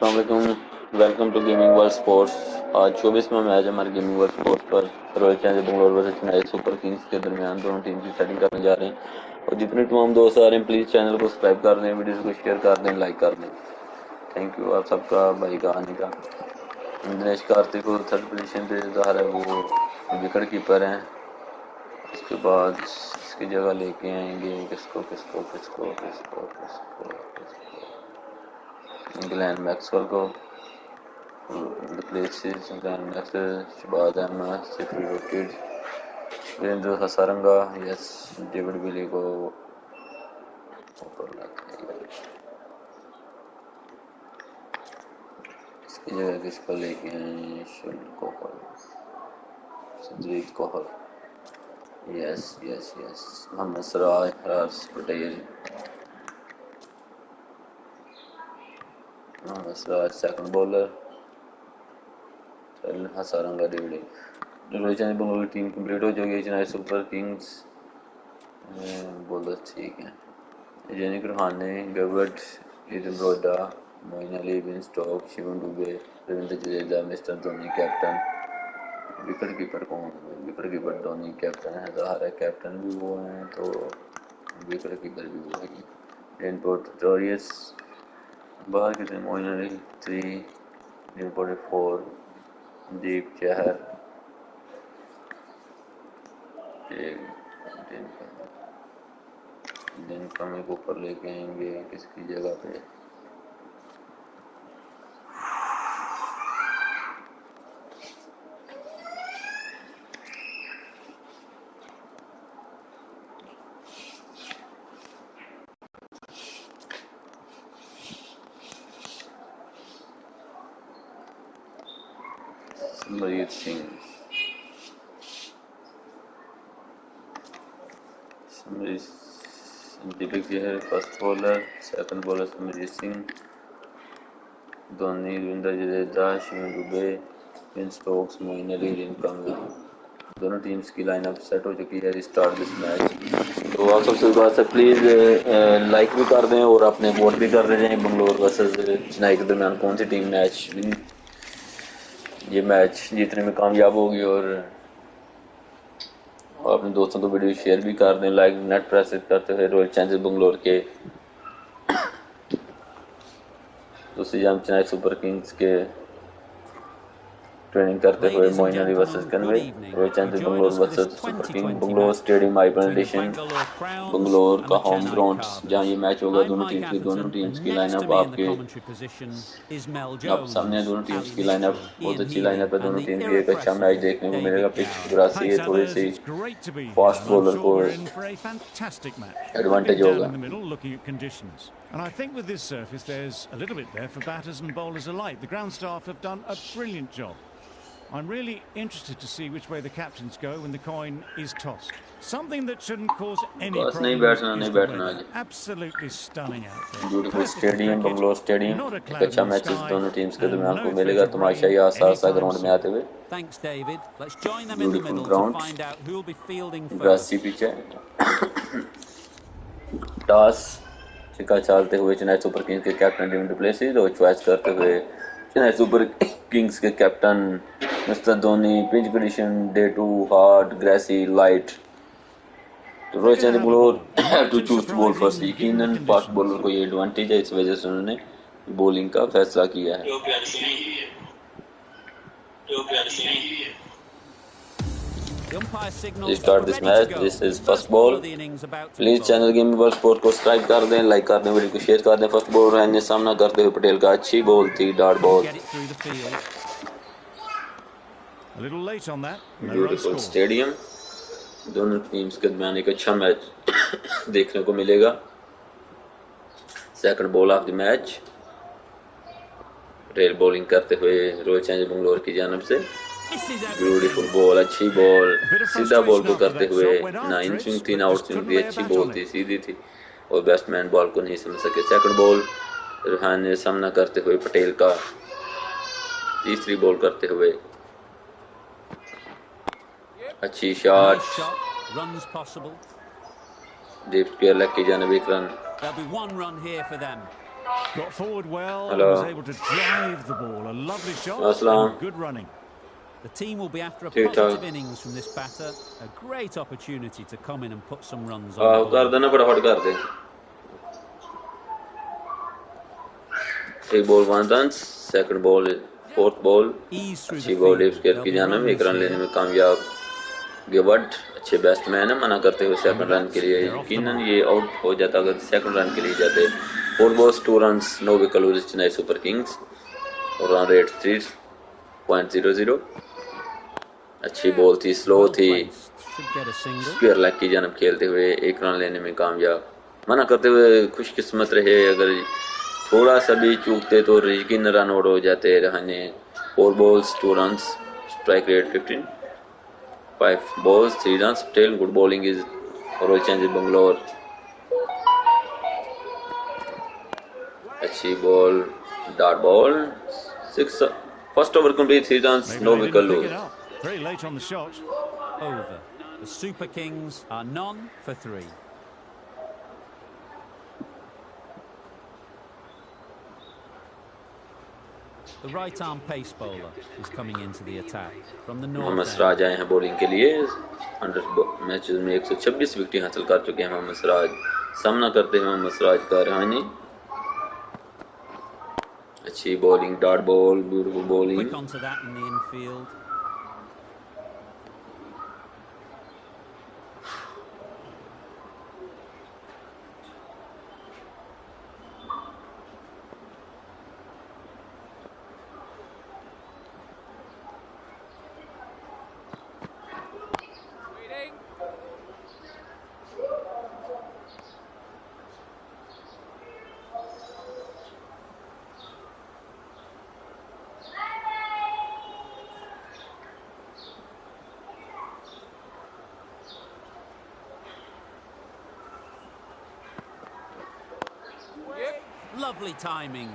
अस्सलाम वालेकुम, welcome to gaming world sports. आज 24वां मैच हमारे गेमिंग वर्ल्ड स्पोर्ट्स पर Royal Challengers Bangalore versus Chennai Super Kings के दरमियान दोनों टीम की सेटिंग करने जा रहे हैं। और जितने तमाम दोस्त आ रहे हैं प्लीज़ चैनल को सब्सक्राइब कर दें, वीडियो को शेयर कर दें, लाइक कर दें। थैंक यू आप सबका भाई का आने का। दिनेश कार्तिक को थर्ड पोजीशन पे ज़ाहिर है वो विकेट कीपर हैं। उसके बाद इसकी जगह लेके आएंगे किसको किसको किसको किसको किसको किसको ग्लैन मैक्सवेल को। The places Glenn Maxwell, Shabazz Ahmed, Sifri Rockets, Virendra Hasaranga, yes, David Willey को ऊपर लाते हैं। इसकी जगह किसको लेके आए? शुल्क कोहल, संजीत कोहल, yes yes yes, Mohammed Siraj, Harshal Patel, Mohammed Siraj second bowler, Hasaranga David. Royal Challengers Bangalore की टीम कंप्लीट हो चुकी है। चेन्नई सुपर किंग्स बॉलर ठीक है। जेनिक रोहाने, गवर्ट, ईडन ब्रोडा, Moeen Ali, Ben Stoke, Shivam Dube, Ravindra Jadeja, mister Dhoni captain. Wicket keeper कौन है? विकेट कीपर धोनी कैप्टन है, ज़ाहिर है कैप्टन भी वो हैं तो विकेट कीपर भी वो है। रेनपोर्ट टोरियस बाहर कितने? मोइन अली 3, रेनपोर्ट 4, दीप चहर दिन का मेरे को ऊपर लेके आएंगे किसकी जगह पे? Simarjeet Singh, Deepak Chahar first bowler, second bowler Simarjeet Singh, Dhoni, Ravindra Jadeja, Shivam Dube, Ben Stokes, Moeen Ali, रिंकम। दोनों टीम्स की लाइनअप सेट हो चुकी है। Start this match. तो आप सबसे बात है प्लीज़ लाइक भी कर दें और अपने वोट भी कर दे जाएं। बेंगलोर वर्सेस चेन्नई के दरमियान कौन सी टीम ये मैच जीतने में कामयाब होगी। और अपने दोस्तों को वीडियो शेयर भी कर दें, लाइक नेट प्रेस करते हुए रॉयल चैलेंजर्स बेंगलोर के दूसरी जाम चेन्नई सुपर किंग्स के ट्रेनिंग करते हुए Moeen Ali versus Conway. Royal Challengers Bangalore versus Super King Bangalore stadium IPL edition Bangalore का होम ग्राउंड जहां ये मैच होगा। दोनों टीम्स की लाइनअप आपके आप सामने। दोनों टीम्स की लाइनअप बहुत अच्छी लाइनअप है। दोनों टीम की एक अच्छा मैच देखने को मिलेगा। पिच ग्रासी है, थोड़ी सी फास्ट बॉलर को एडवांटेज होगा। And I think with this surface, there's a little bit there for batters and bowlers alike. The ground staff have done a brilliant job. I'm really interested to see which way the captains go when the coin is tossed. Something that shouldn't cause any problems is the weather. Absolutely stunning out there. Beautiful stadium Bangalore stadium. एक अच्छा match दोनों teams के दरमियान को मिलेगा। तमाशाई आसा ground में आते हुए। Thanks, David. Let's join them in the beautiful middle to ground, find out who will be fielding grassy first. Pitch है। टॉस छिका चालते हुए चेन्नई सुपर किंग्स के कैप्टन डेविड प्लेसी और चॉइस करते हुए चेन्नई सुपर किंग्स के captain mister Dhoni. Pitch condition day 2 hard grassy light. तो Royal Challengers Bangalore to choose ball first. यकीनन फास्ट बॉलर को ये एडवांटेज है, इस वजह से उन्होंने बॉलिंग का फैसला किया है। Start this match. This is first ball. Please channel gaming world sport को सब्सक्राइब कर दें, लाइक कर दें, वीडियो को शेयर कर दें। फर्स्ट बॉल रहने सामना करते हुए पटेल का अच्छी बॉल थी, डॉट बॉल। Beautiful stadium. दोनों टीम्स के दरमियान एक अच्छा मैच देखने को मिलेगा। Second ball of the match. Patel bowling करते हुए रॉयल चैलेंजर्स बेंगलोर की जानब से। ब्यूटीफुल बॉल, अच्छी बॉल, सीधा बॉल को करते हुए ना इन स्विंग थी ना आउट स्विंग थी, अच्छी बॉल थी, सीधी थी और बैट्समैन बॉल को नहीं समझ सके। सेकंड बॉल रुहान ने सामना करते हुए पटेल का। तीसरी बॉल करते हुए अच्छी शॉट, डीप स्क्वायर लेग की जानिब एक run. Got forward well and Hello. was able to drive the ball. A lovely shot Assalam. and good running. The team will be after a ठीक ठाक positive innings from this batter. A great opportunity to come in and put some runs on the कर board. देना फटाफट कर दे एक ball 1 run second ball fourth ball Ease through the अच्छी ball field. Wicket There'll की be जानिब एक runs run लेने here. में कामयाब गिवर्ट अच्छे बैट्समैन है मना करते हुए And with second run that, के लिए they're off the यकीनन mark. ये आउट हो जाता अगर सेकंड रन के लिए जाते 4 balls 2 runs no wicket lose Chennai Super Kings और रन रेट 3.00 अच्छी बॉल थी स्लो Well थी placed. Should get a single. Square leg की जानिब खेलते हुए एक रन लेने में कामयाब मना करते हुए खुशकिस्मत रहे अगर थोड़ा सा भी चूकते तो यकीन रन आउट हो जाते रहने 4 balls 2 runs strike rate 15 5 balls 3 runs still good bowling is Royal Challengers Bangalore अच्छी ball dot ball 6 first over complete 3 runs Maybe no they wicket didn't pick lose it up. Very late on the shot. Over. The Super Kings are none for 3. The right arm pace bowler is coming into the attack from the Mohammed north Siraj end. आए हैं bowling के लिए 100 matches में 126 wicket हासिल कर चुके हैं मोहम्मद सिराज सामना करते हैं मोहम्मद सिराज का रहानी अच्छी bowling dot ball beautiful bowling Quick onto that in the infield. Lovely timing.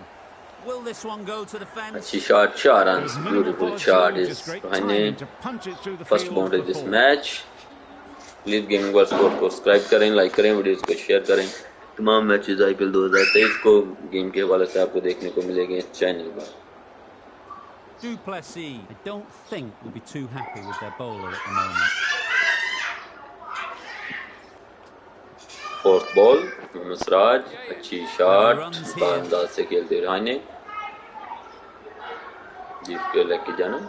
Will this one go to the fence? अच्छी shot 4 There runs was minimal beautiful follow shot through, is just great Rohani timing to punch it through the first field boundary for this 4. match please gaming world sport को subscribe करें like करें videos को share करें तमाम matches IPL 2023 को game के हवाले से आपको देखने को मिलेंगे इस चैनल पर Duplessis, I don't think will be too happy with their bowler at the moment. Fourth ball Mohammed Siraj अच्छी शॉट runs here. अंदाज से खेलते रहाने जीत के लेग की जाना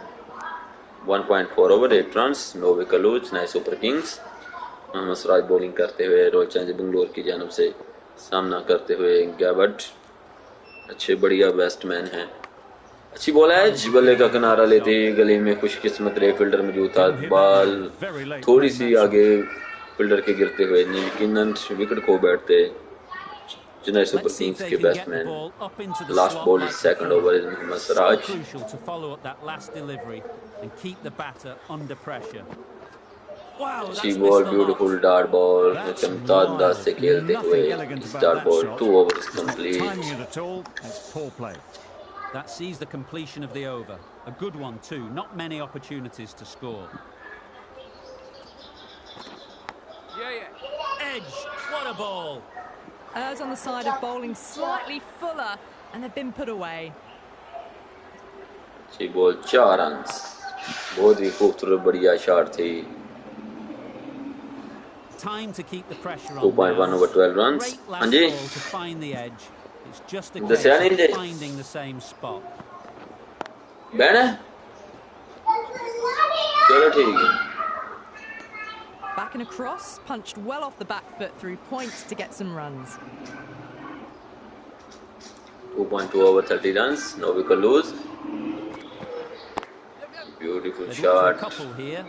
1.4 over 8 runs no wicket lose Chennai Super Kings Mohammed Siraj bowling करते हुए रॉयल चैलेंजर्स बेंगलुरु की जानिब से सामना करते हुए गैबर्ट अच्छे बढ़िया बैट्समैन हैं अच्छी बॉल है बल्ले का किनारा लेते गले में खुशकिस्मत रहे फील्डर मौजूद था बॉल थोड़ी सी आगे फील्डर के गिरते हुए यकीनन विकेट खो बैठते चेन्नई सुपर किंग्स के batsman last ball is second over is Mohammed Siraj Crucial to follow up that last delivery and keep the batter under pressure. Wow, अच्छी that's ball missed a beautiful lot. Dot ball That's चमकदार अंदाज से खेलते हुए nothing elegant इस about dot that ball shot. 2 overs It's not timing complete it at all. It's poor play. That sees the completion of the over. A good one too. Not many opportunities to score. Edge. What a ball. Errs on the side of bowling slightly fuller, and they've been put away. अच्छी ball 4 runs बहुत ही खूबसूरत बढ़िया shot थी Time to keep the pressure on. 2.1 now. over 12 runs Great हाँ last ji ball to find the edge. It's just a दसिया case नहीं of J finding the same spot. बहन है चलो ठीक है Back and across, punched well off the back foot through points to get some runs. 2.2 over 30 runs no wicket lose beautiful They'd look for a shot couple here.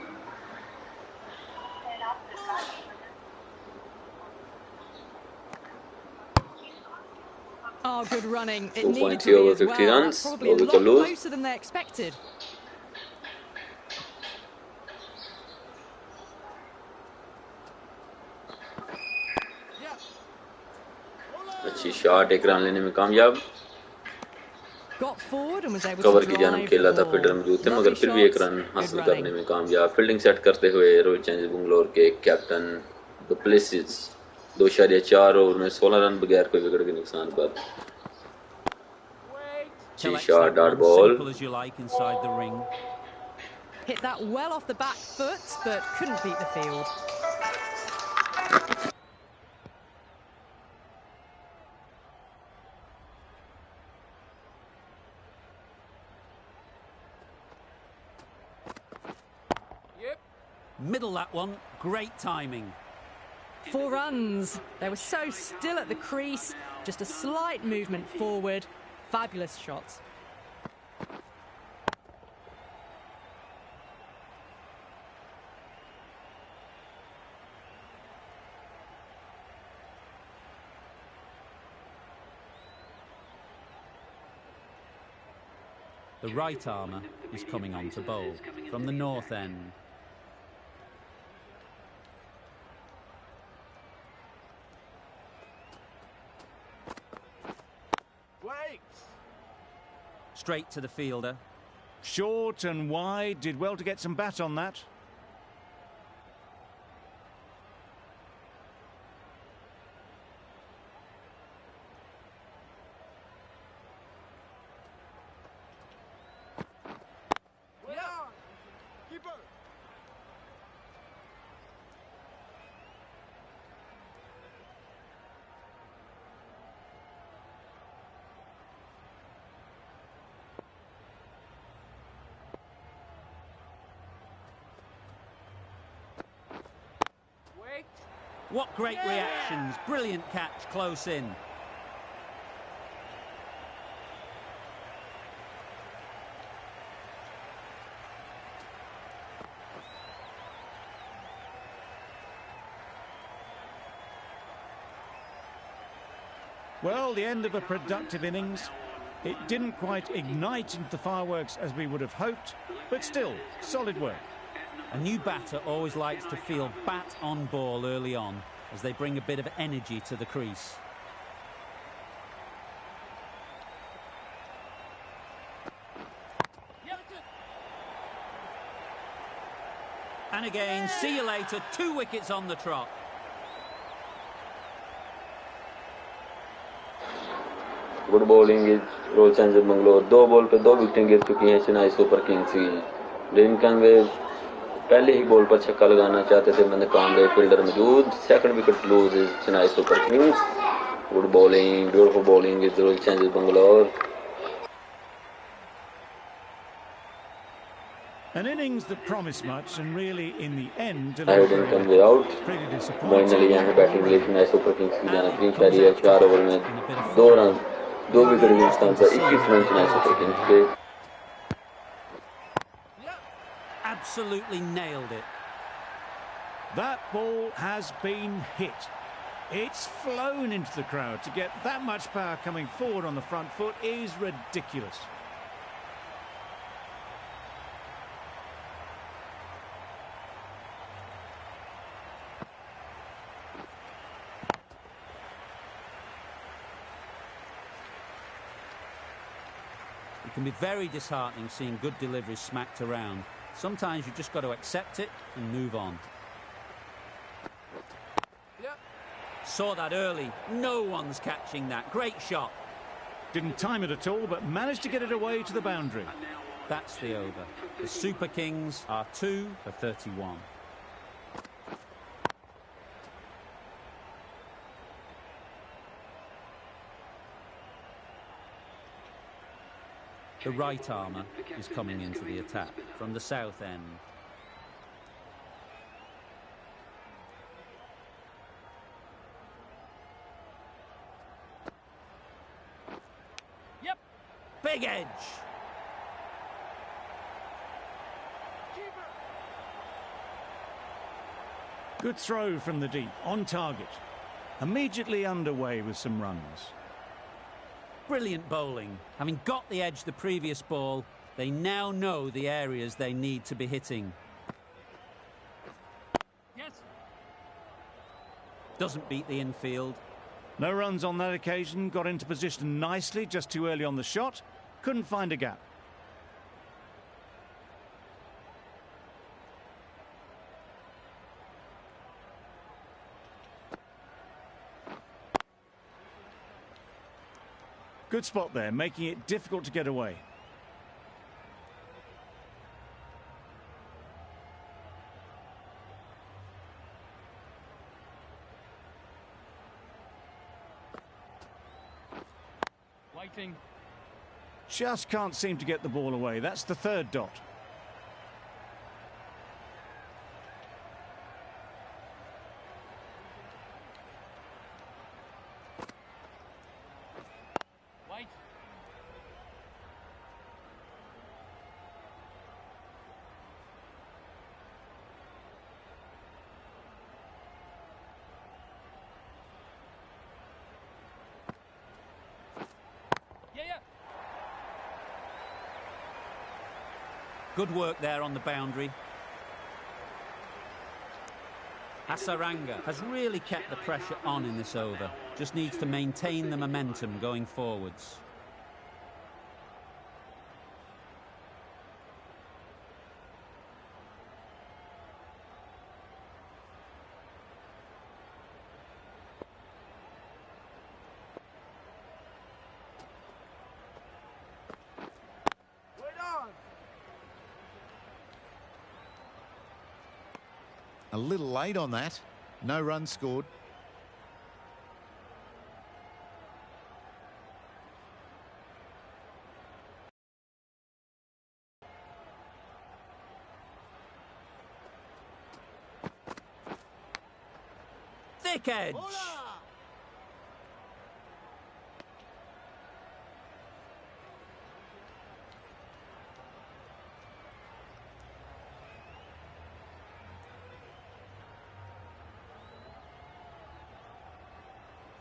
Oh, good running. It 2.3 needed to be over as 50 well. runs, That's probably no a wicket lot lose. closer than they expected. अच्छी shot एक run लेने में कामयाब Got forward and was able cover to की drive जानिब the खेला था ball. Fielder मौजूद थे Lovely मगर फिर भी एक shots, रन good हासिल running. करने में कामयाब फील्डिंग सेट करते हुए रॉयल चैलेंजर्स बेंगलुरु के कैप्टन डुप्लेसिस 2.4 ओवर में 16 रन बगैर कोई विकेट के नुकसान पर Tell X shot, that dot one ball. simple as you like inside the ring. Hit that well off the back foot, but couldn't beat the field. Middle that one, great timing. 4 runs. They were so still at the crease, just a slight movement forward. Fabulous shots. The right armour is coming on to bowl from the north end. Straight to the fielder. Short and wide, did well to get some bat on that. What great reactions, brilliant catch close in. Well, the end of a productive innings. It didn't quite ignite into the fireworks as we would have hoped, but still, solid work. A new batter always likes to feel bat on ball early on as they bring a bit of energy to the crease. And again, see you later, 2 wickets on the trot. Good bowling is Royal Challengers Bangalore 2 ball पे 2 विकेटें गिर चुकी हैं Chennai Super Kings की। Dream convey पहले ही ball पर छक्का लगाना चाहते थे, मैंने काम गए फील्डर मौजूद। Second wicket lose is Chennai Super Kings. Good bowling, beautiful bowling is Royal Challengers Bangalore. An innings that promised much and really in the end Hayden Conway out. pretty Moeen disappointing. Ali यहाँ बैटिंग के लिए चेन्नई सुपर किंग्स की जाना 3 carry है 4 over में 2 run 2 wicket के नुकसान पर 21 रन चेन्नई सुपर किंग्स के। Absolutely nailed it. That ball has been hit. It's flown into the crowd. To get that much power coming forward on the front foot is ridiculous. It can be very disheartening seeing good deliveries smacked around. Sometimes you've just got to accept it and move on. Saw that early. No one's catching that. Great shot. Didn't time it at all, but managed to get it away to the boundary. That's the over. The Super Kings are 2 for 31. The right armour is coming into the attack from the south end. Big edge. Good throw from the deep, on target. Immediately underway with some runs. Brilliant bowling. Having got the edge the previous ball, they now know the areas they need to be hitting. Doesn't beat the infield. No runs on that occasion, got into position nicely, just too early on the shot. Couldn't find a gap. Good spot there, making it difficult to get away. Waiting. Just can't seem to get the ball away. That's the third dot. Wait. Yeah. Good work there on the boundary. Hasaranga has really kept the pressure on in this over. Just needs to maintain the momentum going forwards. A little late on that. No runs scored. Thick edge.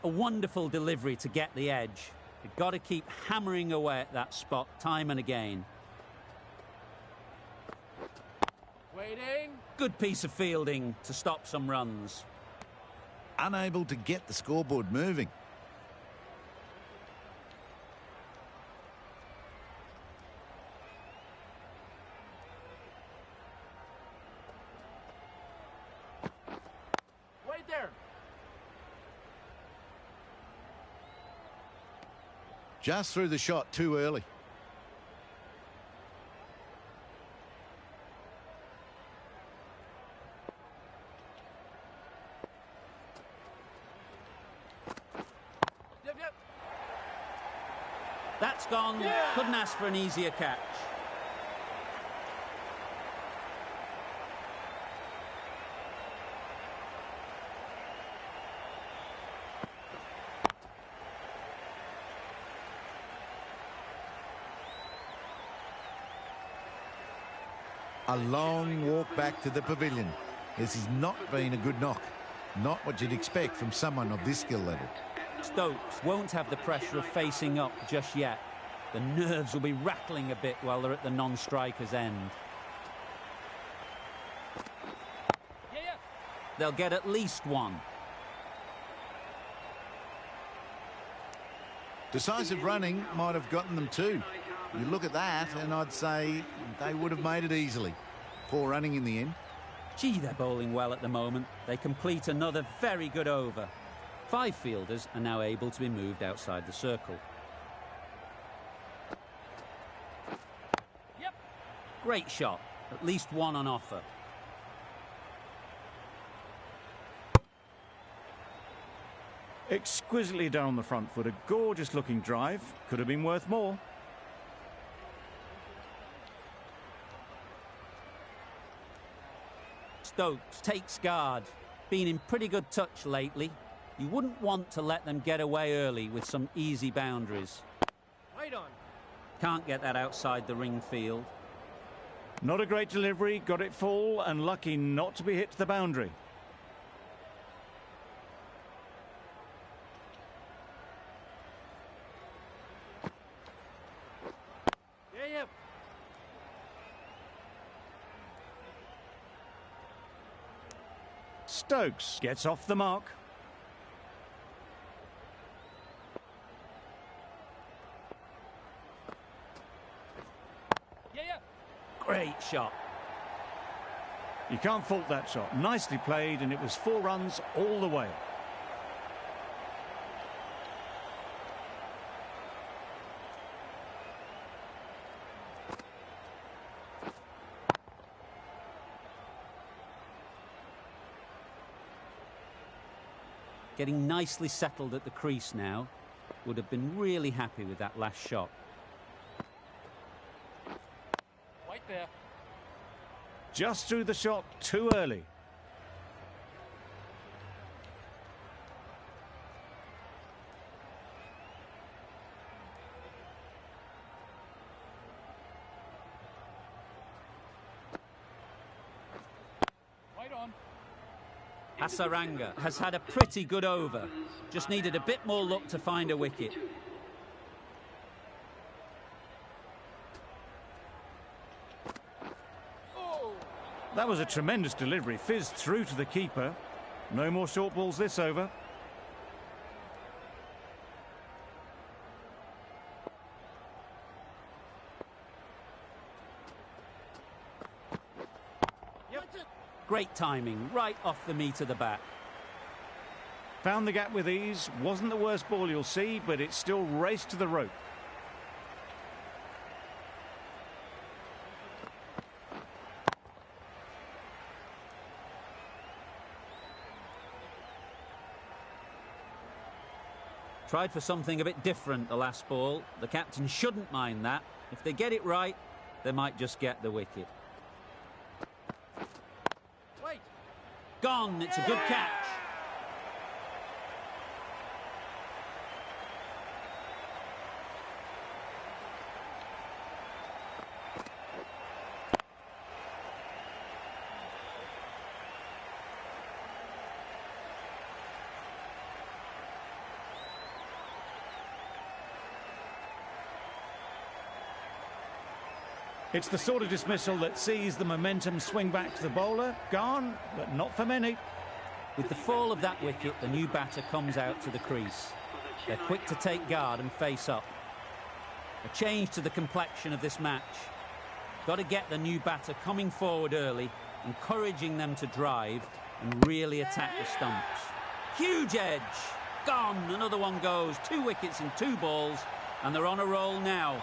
A wonderful delivery to get the edge. You've got to keep hammering away at that spot time and again. Waiting. Good piece of fielding to stop some runs. Unable to get the scoreboard moving. Wait there. Just threw the shot too early. Yep. That's gone. Yeah. Couldn't ask for an easier catch. A long walk back to the pavilion. This has not been a good knock. Not what you'd expect from someone of this skill level. Stokes won't have the pressure of facing up just yet. The nerves will be rattling a bit while they're at the non-striker's end. Yeah. They'll get at least one. Decisive running might have gotten them too. You look at that and I'd say they would have made it easily. Poor running in the end. Gee, they're bowling well at the moment. They complete another very good over. 5 fielders are now able to be moved outside the circle. Yep. Great shot. At least one on offer. Exquisitely done on the front foot. A gorgeous looking drive. Could have been worth more. Stokes takes guard. Been in pretty good touch lately. You wouldn't want to let them get away early with some easy boundaries. Wait on. Can't get that outside the ring field. Not a great delivery. Got it full and lucky not to be hit to the boundary. Yeah. Stokes gets off the mark. Yeah. Great shot. You can't fault that shot. Nicely played, and it was 4 runs all the way. Getting nicely settled at the crease now. Would have been really happy with that last shot. Right there. Just threw the shot too early. Right on. Hasaranga has had a pretty good over. Just needed a bit more luck to find a wicket. That was a tremendous delivery. Fizzed through to the keeper. No more short balls this over. Great timing, right off the meat of the bat. Found the gap with ease. Wasn't the worst ball you'll see, but it still raced to the rope. Tried for something a bit different the last ball. The captain shouldn't mind that. If they get it right, they might just get the wicket. Wait. Gone, it's a good catch. It's the sort of dismissal that sees the momentum swing back to the bowler. Gone, but not for many. With the fall of that wicket, the new batter comes out to the crease. They're quick to take guard and face up. A change to the complexion of this match. Got to get the new batter coming forward early, encouraging them to drive and really attack the stumps. Huge edge. Gone. Another one goes. 2 wickets in 2 balls, and they're on a roll now.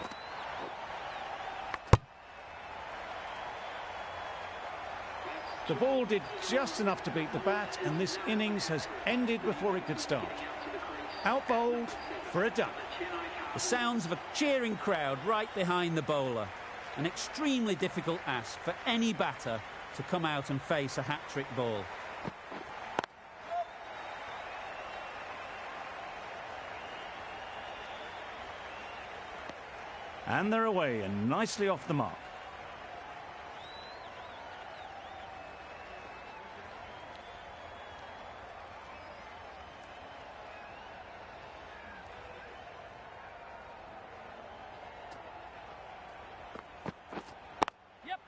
The ball did just enough to beat the bat, and this innings has ended before it could start. Out bowled for a duck. The sounds of a cheering crowd right behind the bowler. An extremely difficult ask for any batter to come out and face a hat-trick ball. And they're away and nicely off the mark. Yep.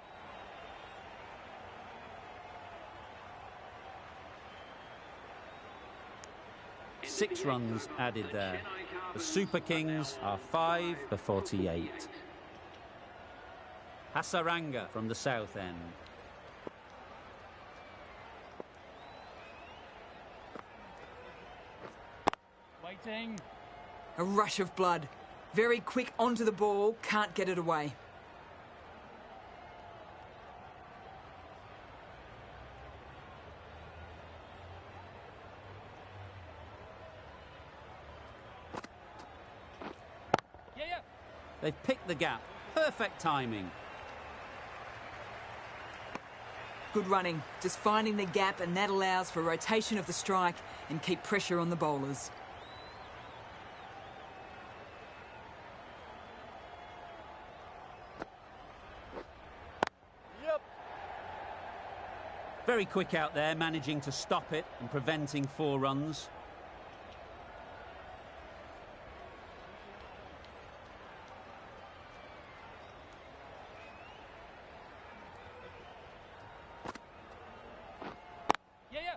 6 runs added there. The Super Kings are 5 for 48. Hasaranga from the south end. Waiting. A rush of blood. Very quick onto the ball, can't get it away. Yeah. They've picked the gap. Perfect timing. Good running, just finding the gap, and that allows for rotation of the strike and keep pressure on the bowlers. Yep. Very quick out there, managing to stop it and preventing 4 runs. Yeah.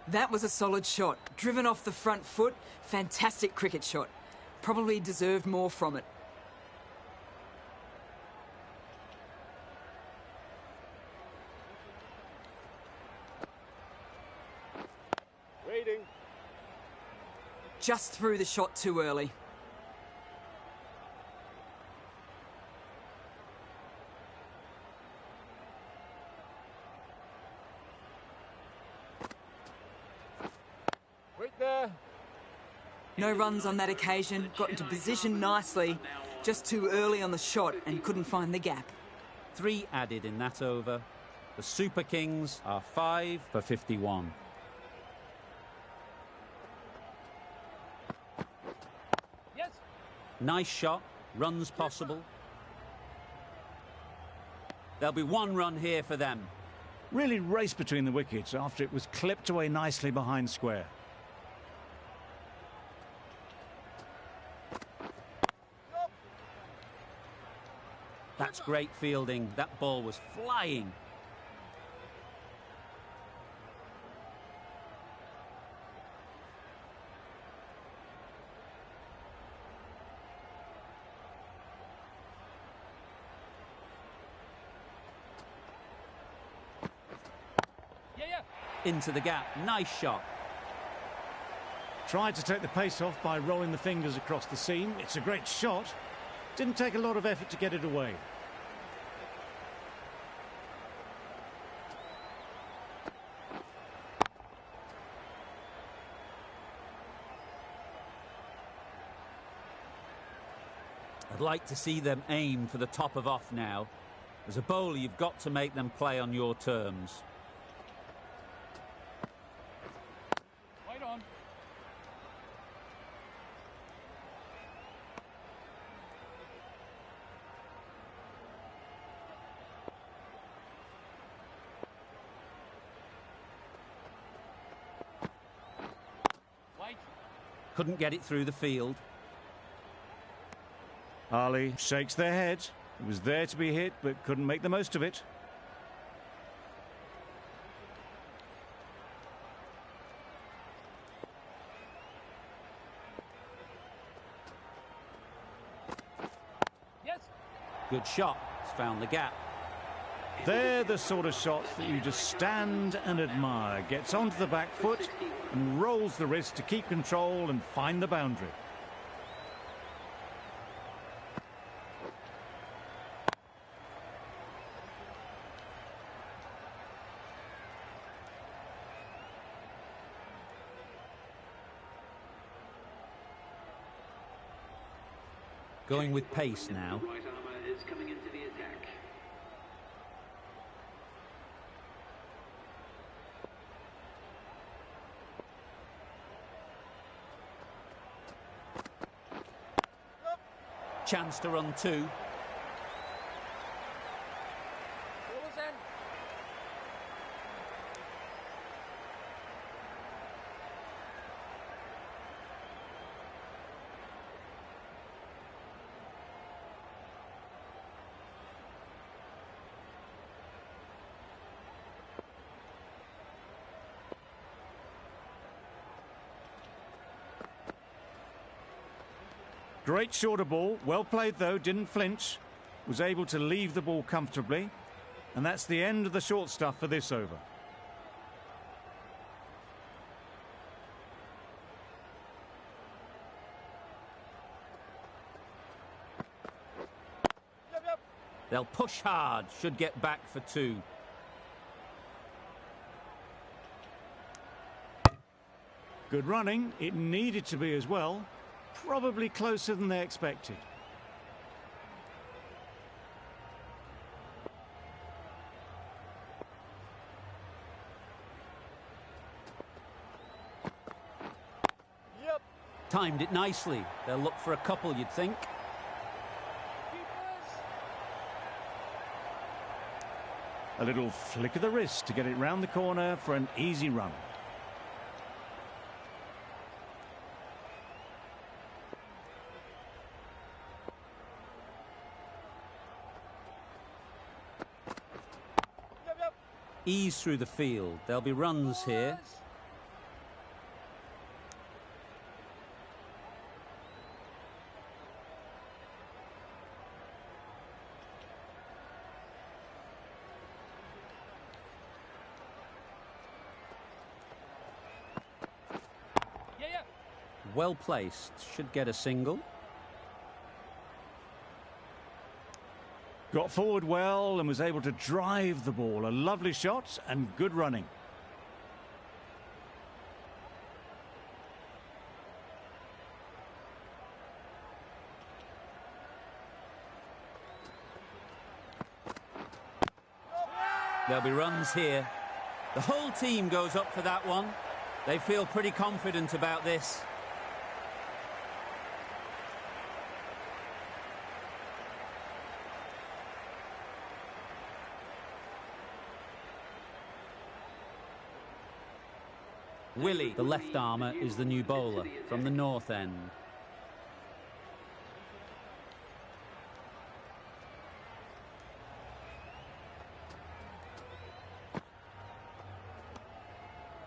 That was a solid shot. Driven off the front foot. Fantastic cricket shot. Probably deserved more from it. Waiting. Just threw the shot too early. No runs on that occasion, got into position nicely, just too early on the shot and couldn't find the gap. 3 added in that over. The Super Kings are 5 for 51. Yes. Nice shot, runs possible. There'll be 1 run here for them. Really raced between the wickets after it was clipped away nicely behind square. That's great fielding. That ball was flying. Into the gap. Nice shot. Tried to take the pace off by rolling the fingers across the seam. It's a great shot. Didn't take a lot of effort to get it away. I'd like to see them aim for the top of off now. As a bowler, you've got to make them play on your terms. Right on. White. Couldn't get it through the field. Ali shakes their head. It was there to be hit, but couldn't make the most of it. Yes. Good shot. It's found the gap. They're the sort of shots that you just stand and admire. Gets onto the back foot and rolls the wrist to keep control and find the boundary. Going with pace now. Right armour is coming into the attack. Chance to run 2. Ballers in. Great shorter ball, well played though, didn't flinch, was able to leave the ball comfortably, and that's the end of the short stuff for this over. They'll push hard, should get back for 2. Good running, it needed to be as well. Probably closer than they expected. Yep. Timed it nicely. They'll look for a couple, you'd think. Keepers. A little flick of the wrist to get it round the corner for an easy run. Ease through the field. There'll be runs here. Yeah. Well placed. Should get a single. Got forward well and was able to drive the ball. A lovely shot and good running. There'll be runs here. The whole team goes up for that one. They feel pretty confident about this. Willie, the left armour, is the new bowler from the north end.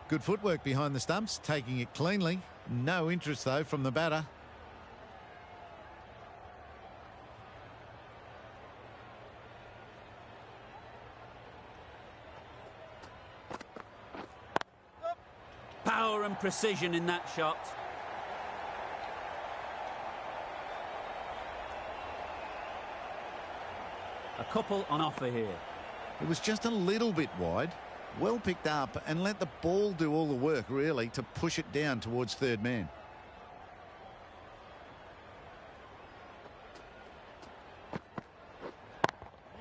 Good footwork behind the stumps, taking it cleanly. No interest, though, from the batter. Power and precision in that shot. A couple on offer here. It was just a little bit wide. Well picked up and let the ball do all the work, really, to push it down towards third man.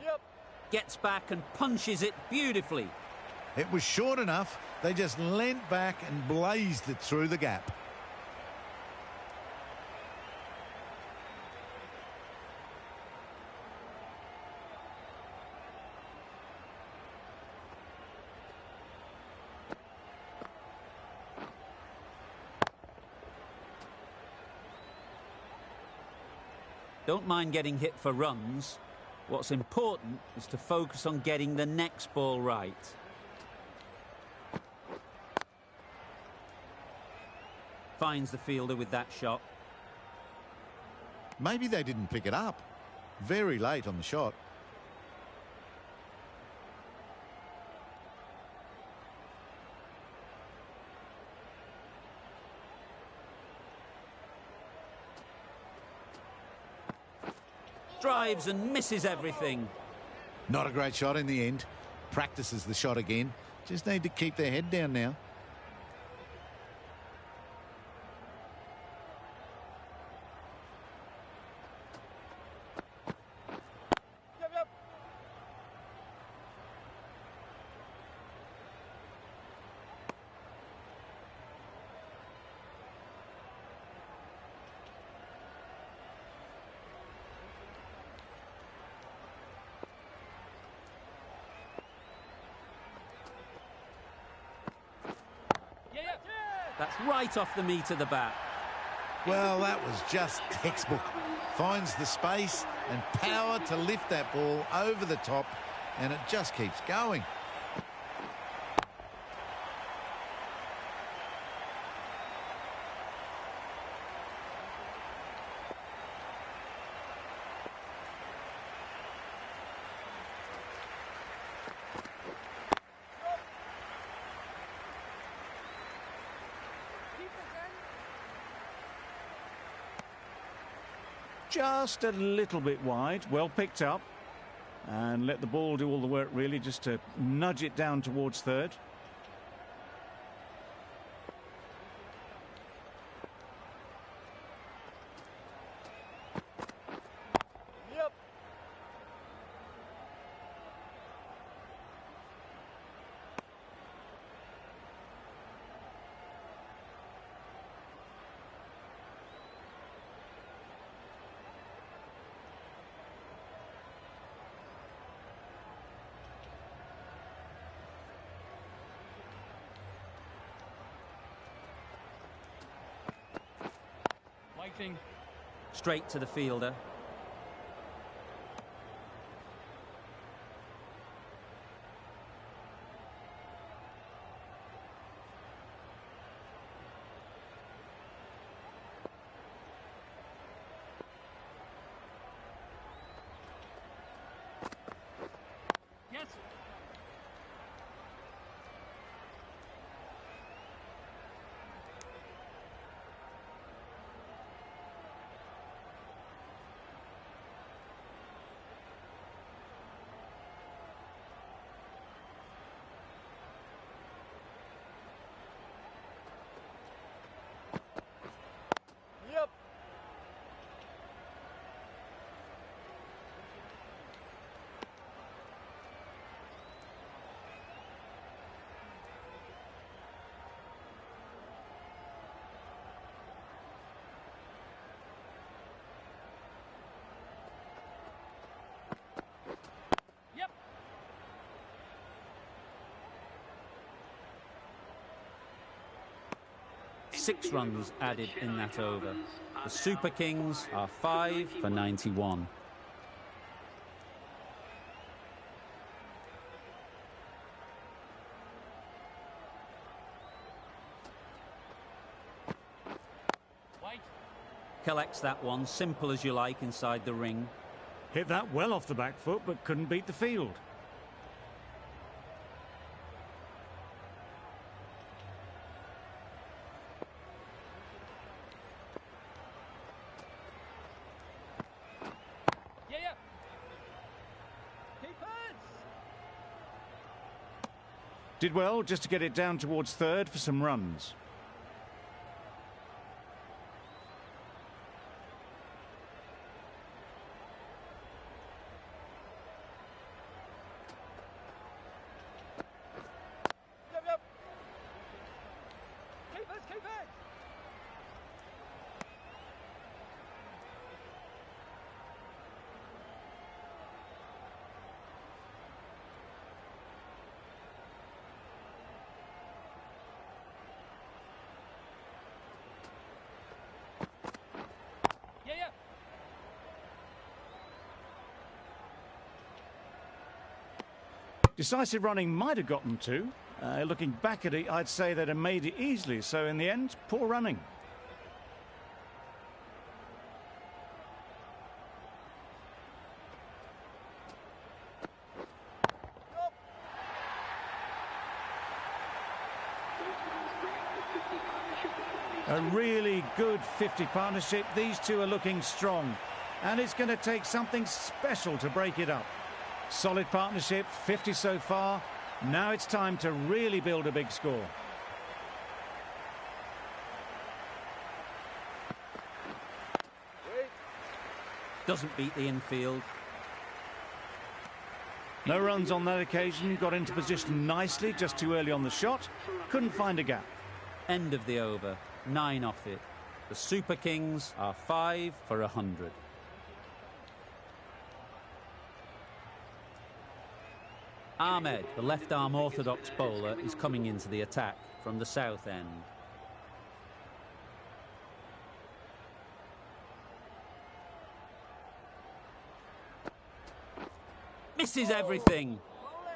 Yep. Gets back and punches it beautifully. It was short enough. They just leant back and blazed it through the gap. Don't mind getting hit for runs. What's important is to focus on getting the next ball right. Finds the fielder with that shot. Maybe they didn't pick it up. Very late on the shot. Drives and misses everything. Not a great shot in the end. Practices the shot again. Just need to keep their head down now. Yep, yep. Yeah, yeah. That's right off the meat of the bat. Well, that was just textbook. Finds the space and power to lift that ball over the top, and it just keeps going. Just a little bit wide, well picked up, and let the ball do all the work really, just to nudge it down towards third. Yep. Lightning. Straight to the fielder. Yes. 6 runs added in that over. The Super Kings are 5 for 91. Collects that one, simple as you like, inside the ring. Hit that well off the back foot, but couldn't beat the field. Did well just to get it down towards third for some runs. Decisive running might have gotten two. Looking back at it, I'd say they'd have made it easily. So in the end, poor running. A really good 50 partnership. These two are looking strong. And it's going to take something special to break it up. Solid partnership, 50 so far. Now it's time to really build a big score. Doesn't beat the infield. No runs on that occasion. Got into position nicely, just too early on the shot. Couldn't find a gap. End of the over. 9 off it. The Super Kings are 5 for 100. Ahmed, the left-arm orthodox bowler, is coming into the attack from the south end. Misses everything.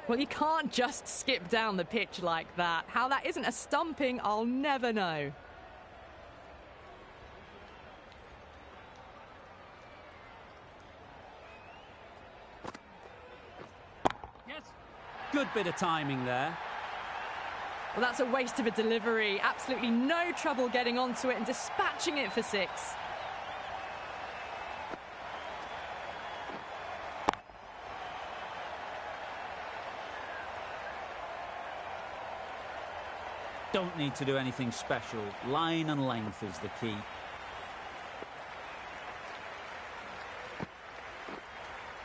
Well, you can't just skip down the pitch like that. How that isn't a stumping, I'll never know. Good bit of timing there. Well, that's a waste of a delivery. Absolutely no trouble getting onto it and dispatching it for 6. Don't need to do anything special. Line and length is the key.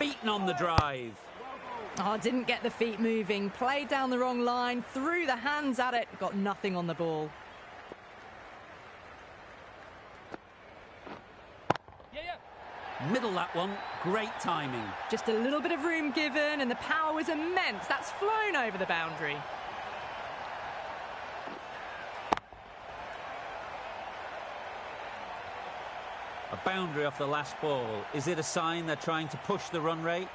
Beaten on the drive. Oh, didn't get the feet moving. Played down the wrong line. Threw the hands at it. Got nothing on the ball. Middle that one. Great timing. Just a little bit of room given and the power was immense. That's flown over the boundary. A boundary off the last ball. Is it a sign they're trying to push the run rate?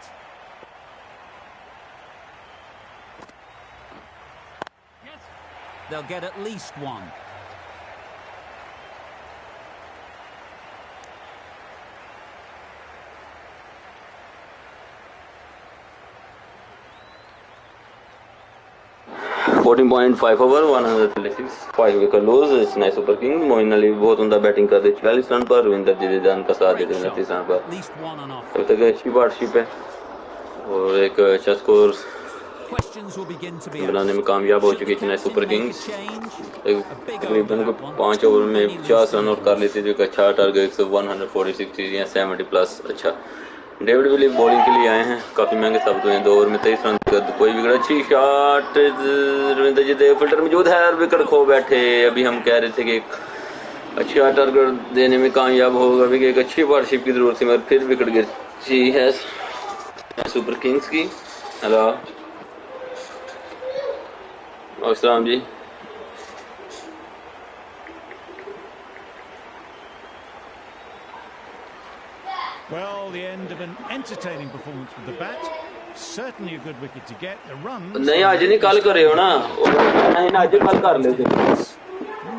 They'll get at least 1. .5 over 136 5 wicket lose. Chennai Super King Moeen Ali बहुत उमदा batting कर रहे 44 run पर रविंद्र जडेजा उनका साथ देते 29 run पर अभी तक अच्छी पार्टनरशिप है और एक अच्छा स्कोर बनाने में कामयाब हो चुकी चेन्नई सुपर किंग्स तकरीबन 5 ओवर में 50 रन आउट कर लेते जो एक अच्छा टारगेट 146 या 70 प्लस अच्छा डेविड विली बॉलिंग के लिए आए हैं काफी महंगे साबित हुए हैं 2 ओवर में 23 रन कोई विकेट अच्छी शॉट रविंद्र जडेजा फील्डर मौजूद है और विकेट खो बैठे अभी हम कह रहे थे कि अच्छा टारगेट देने में कामयाब होगा अभी एक अच्छी पार्टनरशिप की जरूरत थी मगर फिर विकेट गिरी है सुपर किंग्स की हेलो अस्सलाम जी Well, the end of an entertaining performance with the bat. Certainly a good wicket to get. The runs... नहीं आज नहीं कल करे हो ना नहीं ना आज कल कर लेते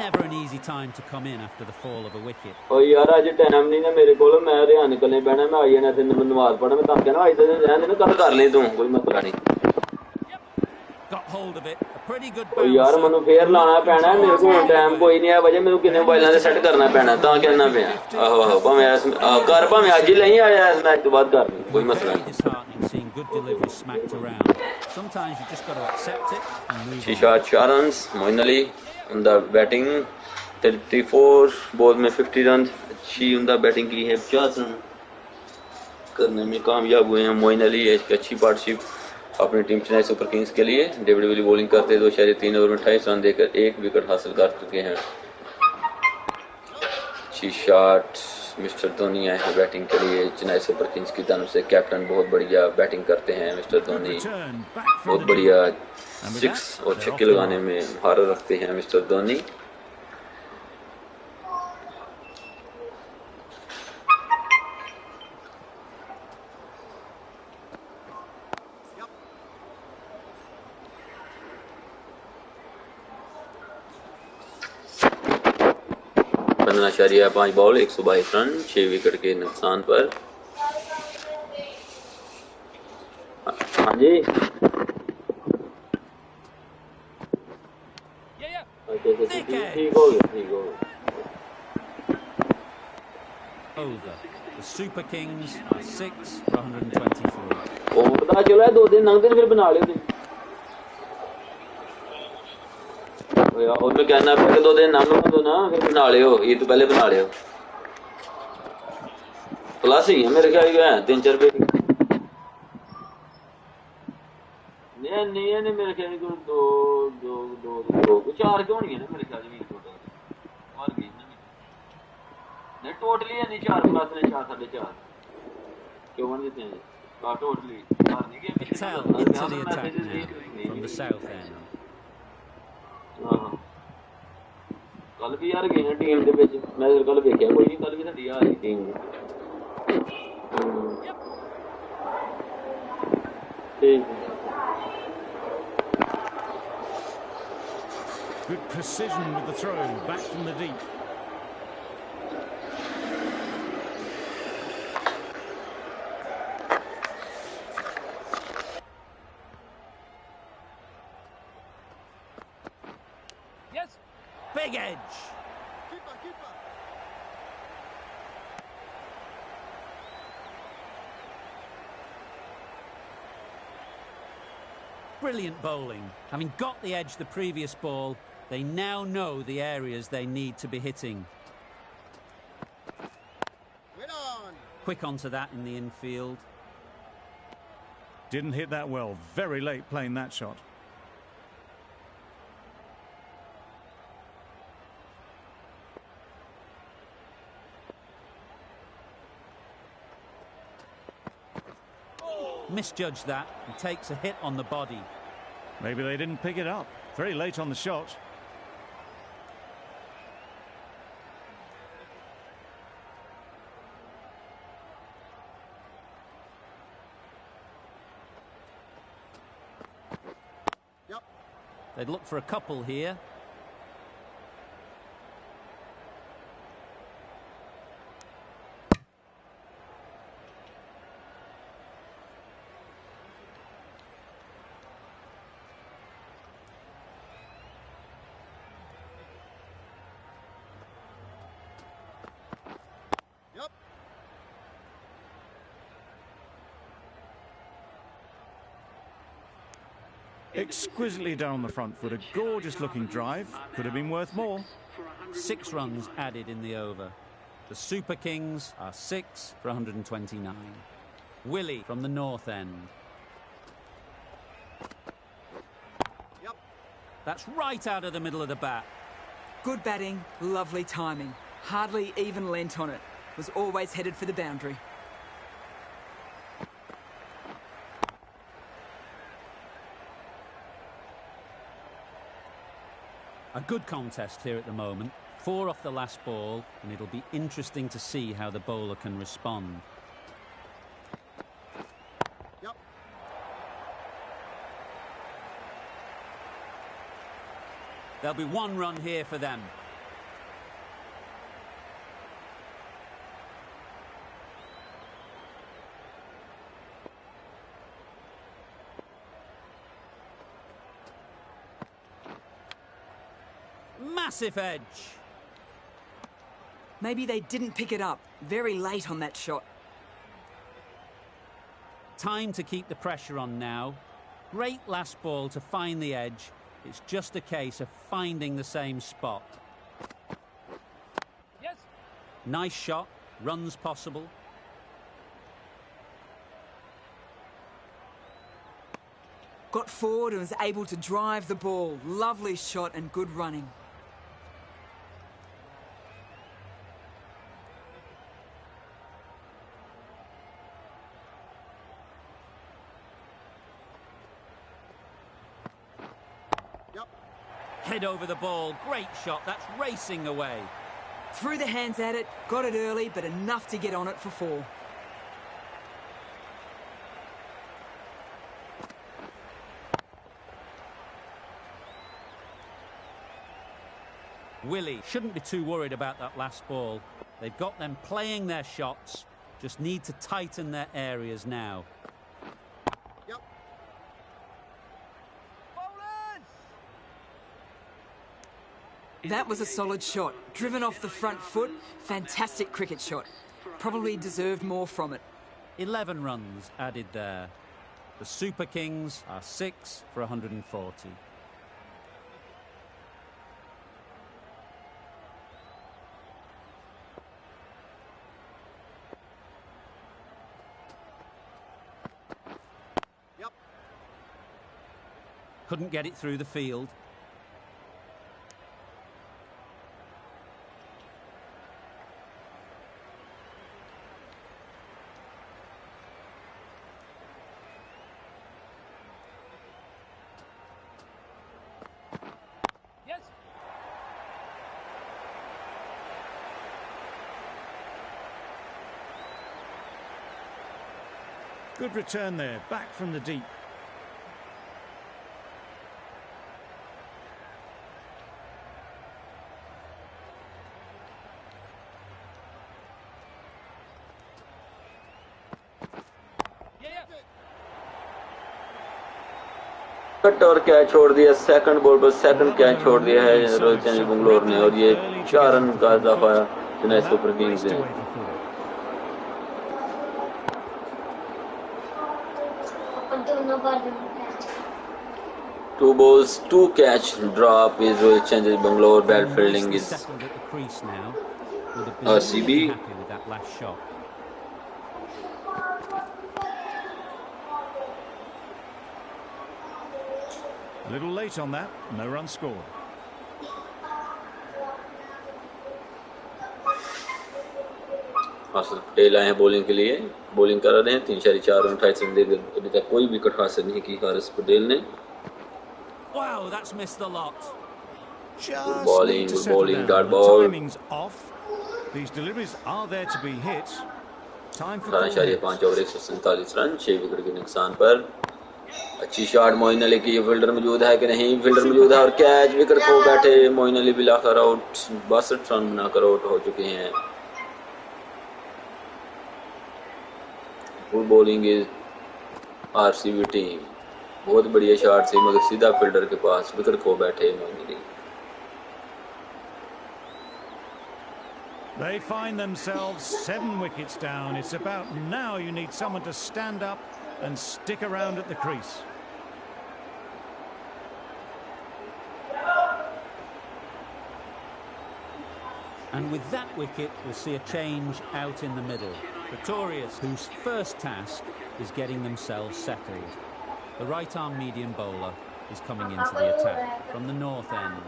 Never an easy time to come in after the fall of a wicket. ओ यार आज टाइम नहीं ना मेरे को मैं हरियाणा निकलने बैठा मैं आई ना फिर नमाज पढ़ा मैं तां कहना आज तो रहने ना कल कर ले तू कोई मसला नहीं Got hold of it. A pretty good ओ यार मनु फेर लाना पैना है मेरे को टाइम कोई नहीं है वजह मेरे किन्ने मोबाइलां से सेट करना पैना तां कहना पिया आहो आहो भावें कर भावें आज ही नहीं आया इस मैच तो बाद कर कोई मसला नहीं seeing good delivery smacked around. Sometimes you just got to accept it and move on. Shot 4 runs Moin Ali on the batting 34 ball में 50 रन अच्छी उनका बैटिंग की है 50 रन करने में कामयाब हुए हैं मोइन अली एक अच्छी पार्टनरशिप अपनी टीम चेन्नई सुपर किंग्स के लिए डेविड विली बॉलिंग करते 2.3 ओवर में 28 रन देकर एक विकेट हासिल कर चुके हैं अच्छी शॉट मिस्टर धोनी आए हैं बैटिंग के लिए चेन्नई सुपर किंग्स की तरफ से कैप्टन बहुत बढ़िया बैटिंग करते हैं मिस्टर धोनी बहुत बढ़िया 6 और छक्के लगाने में महारत रखते हैं mister Dhoni .5 ball 122 run 6 wicket के नुकसान पर हाँ जी ठीक हो गया Over. The Super Kings are 6 for 124. ਉਹ ਪਤਾ ਚਲਾ 2 दिन ਲੰਘਦੇ ਨੇ ਫਿਰ ਬਣਾ ਲਿਓ ਤੁਸੀਂ और मैं कहना पहले 2 दिन नाम दो ना फिर बना लियो ये तो पहले बना लियो प्लस ही है मेरे ख्याल है 3-4 रुपए नहीं मेरे ख्याल को 2 4 क्यों नहीं है ना मेरे ख्याल में टोटल मार गई ना नहीं टोटली है नहीं 4 प्लस ने 4 4.5 क्यों बन देते हैं का टोटली मारने की Patel into the attack now from the south end. कल भी यार गए टीम दे विच मैं कल देखिया कोई नहीं कल भी साडी यार टीम ठीक Good precision with the throw back from the deep. Big edge. Brilliant bowling. Having got the edge the previous ball, they now know the areas they need to be hitting. Quick onto that in the infield. Didn't hit that well. Very late playing that shot. Misjudged that and takes a hit on the body. Maybe they didn't pick it up. Very late on the shot. They'd look for a couple here. Exquisitely done on the front foot. A gorgeous looking drive. Could have been worth more. 6 runs added in the over. The Super Kings are 6 for 129. Willie from the north end. That's right out of the middle of the bat. Good batting, lovely timing. Hardly even lent on it. Was always headed for the boundary. A good contest here at the moment. 4 off the last ball, and it'll be interesting to see how the bowler can respond. There'll be one run here for them. Massive edge. Maybe they didn't pick it up. Very late on that shot. Time to keep the pressure on now. Great last ball to find the edge. It's just a case of finding the same spot. Yes. Nice shot. Runs possible. Got forward and was able to drive the ball. Lovely shot and good running. Head over the ball. Great shot. That's racing away. Threw the hands at it, got it early, but enough to get on it for 4. Willie shouldn't be too worried about that last ball. They've got them playing their shots. Just need to tighten their areas now. That was a solid shot. Driven off the front foot. Fantastic cricket shot. Probably deserved more from it. 11 runs added there. The Super Kings are 6 for 140. Couldn't get it through the field. Good return there, back from the deep. Cut और catch छोड़ दिया, second ball पर second catch छोड़ दिया है royal Challengers Bangalore ने और ये 4 रन का इजाफा चेन्नई सुपर किंग्स ने. Two balls, 2 catch drop is Royal Challengers Bangalore. Bad fielding is RCB. Happy with that last shot. A little late on that, no run scored. Patel आए हैं बॉलिंग के लिए, बॉलिंग कर रहे हैं. 3-4 रन 28 रन देकर अभी तक कोई विकेट हासिल नहीं की हारिस पटेल ने. Wow, that's missed the lot. Just bowling, need to good settle bowling, down. dot The ball. timing's off. These deliveries are there to be hit. Time for 18.5 over 147 run 6 wicket के नुकसान पर. अच्छी shot Moin Ali की. Fielder मौजूद है कि नहीं? Fielder मौजूद है और कैच. विकेट खो बैठे. मोइन अली बिलाखिर आउट. 62 रन बनाकर आउट हो चुके हैं. Good bowling is RCB team. बहुत बढ़िया शॉट थी मगर सीधा फील्डर के पास. विकेट खो बैठे Moeen Ali. They find themselves 7 wickets down. It's about now you need someone to stand up and stick around at the crease. And with that wicket, we'll see a change out in the middle. Pretorius, whose first task is getting themselves settled. The right-arm medium bowler is coming into the attack from the north end.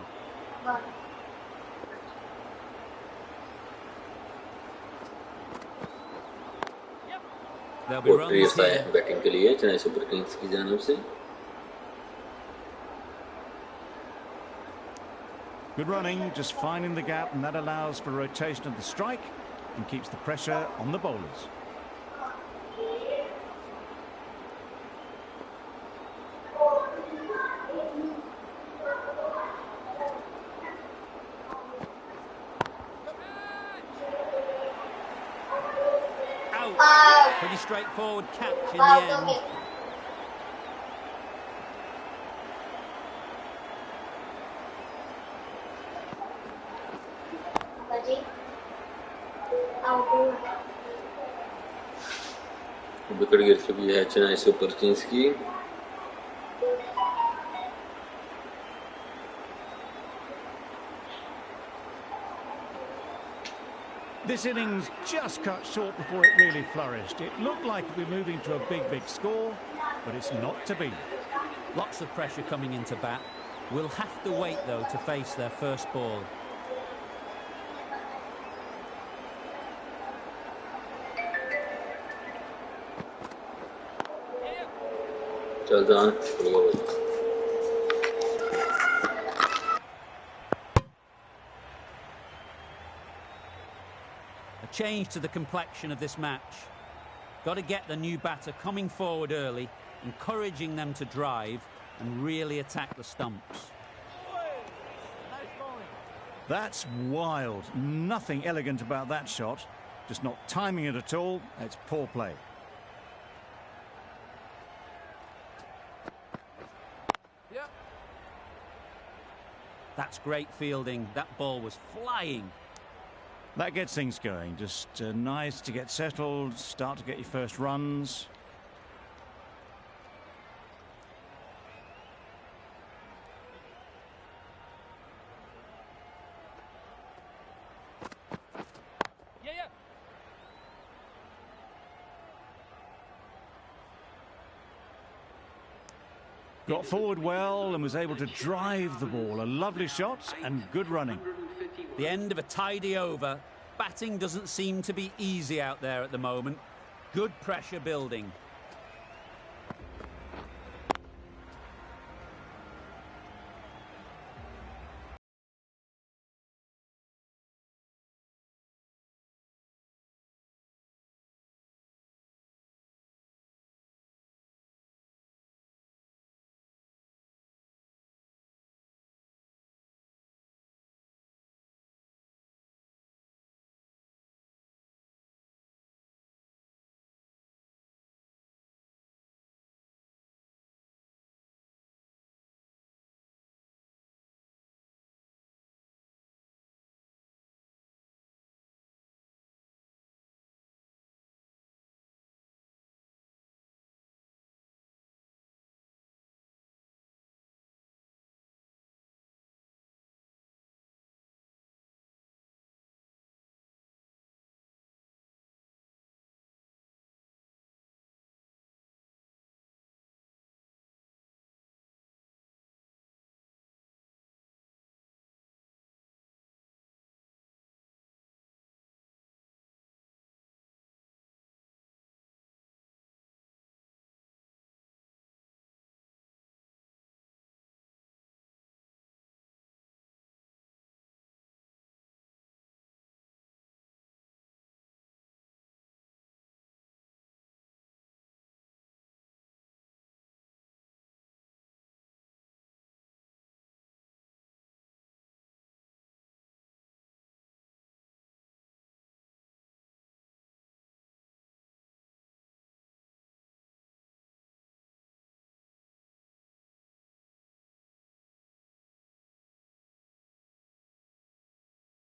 There'll be runs here. Batting के लिए Chennai Super Kings की जानिब से. Good running, just finding the gap, and that allows for rotation of the strike and keeps the pressure on the bowlers. Pretty straightforward catch in the end. Wicket गिर चुकी है Chennai Super Kings की। This innings just cut short before it really flourished. It looked like it would be moving to a big score, but it's not to be. Lots of pressure coming into bat. We'll have to wait, though, to face their first ball. चल जान। A change to the complexion of this match. Got to get the new batter coming forward early, encouraging them to drive and really attack the stumps. That's wild. Nothing elegant about that shot. Just not timing it at all. It's poor play. Yep. That's great fielding. That ball was flying. That gets things going. Just nice to get settled, start to get your first runs. Got forward well and was able to drive the ball. A lovely shot and good running. The end of a tidy over. Batting doesn't seem to be easy out there at the moment. Good pressure building.